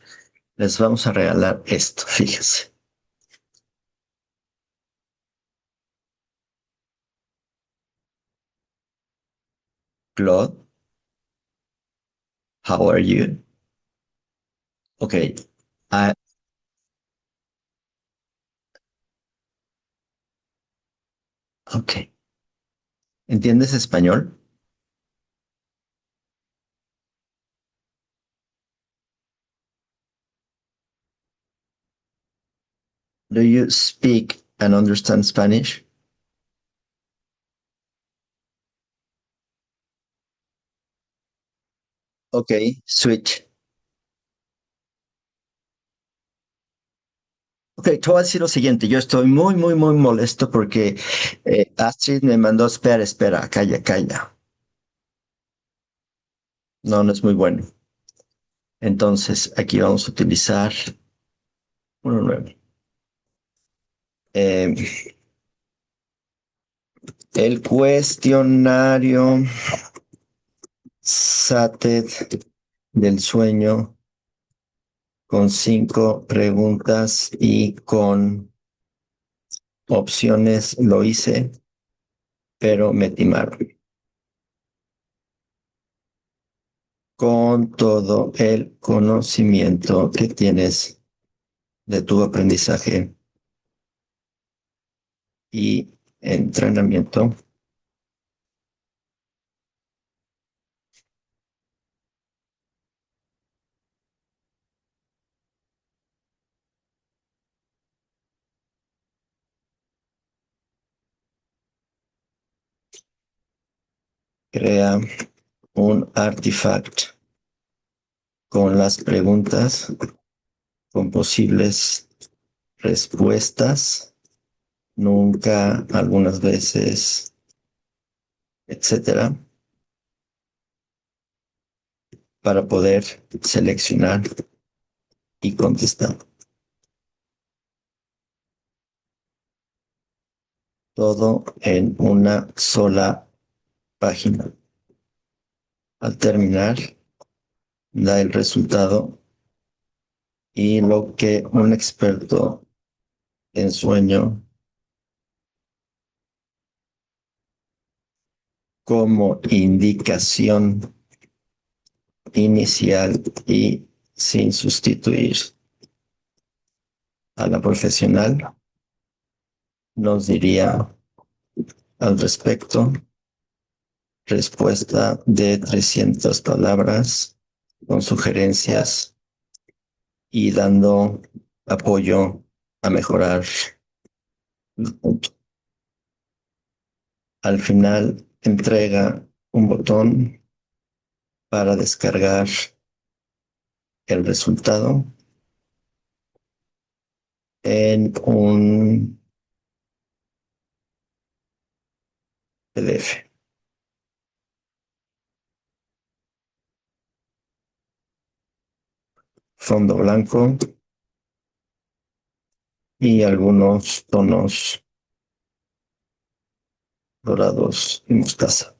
Les vamos a regalar esto, fíjense. Claude, how are you? Ok. Ah, ok. ¿Entiendes español? Do you speak and understand Spanish? Ok, switch. Ok, te voy a decir lo siguiente. Yo estoy muy, muy, muy molesto porque Astrid me mandó, espera, espera, calla, calla. No, no es muy bueno. Entonces, aquí vamos a utilizar uno nuevo. Eh, el cuestionario SATED del sueño con 5 preguntas y con opciones lo hice, pero me timaron. Con todo el conocimiento que tienes de tu aprendizaje y entrenamiento, crea un artifact con las preguntas, con posibles respuestas, nunca, algunas veces, etcétera, para poder seleccionar y contestar. Todo en una sola página. Al terminar, da el resultado y lo que un experto en sueño como indicación inicial y sin sustituir a la profesional nos diría al respecto. Respuesta de 300 palabras con sugerencias y dando apoyo a mejorar el punto. Al final entrega un botón para descargar el resultado en un PDF. Fondo blanco y algunos tonos dorados y mostaza.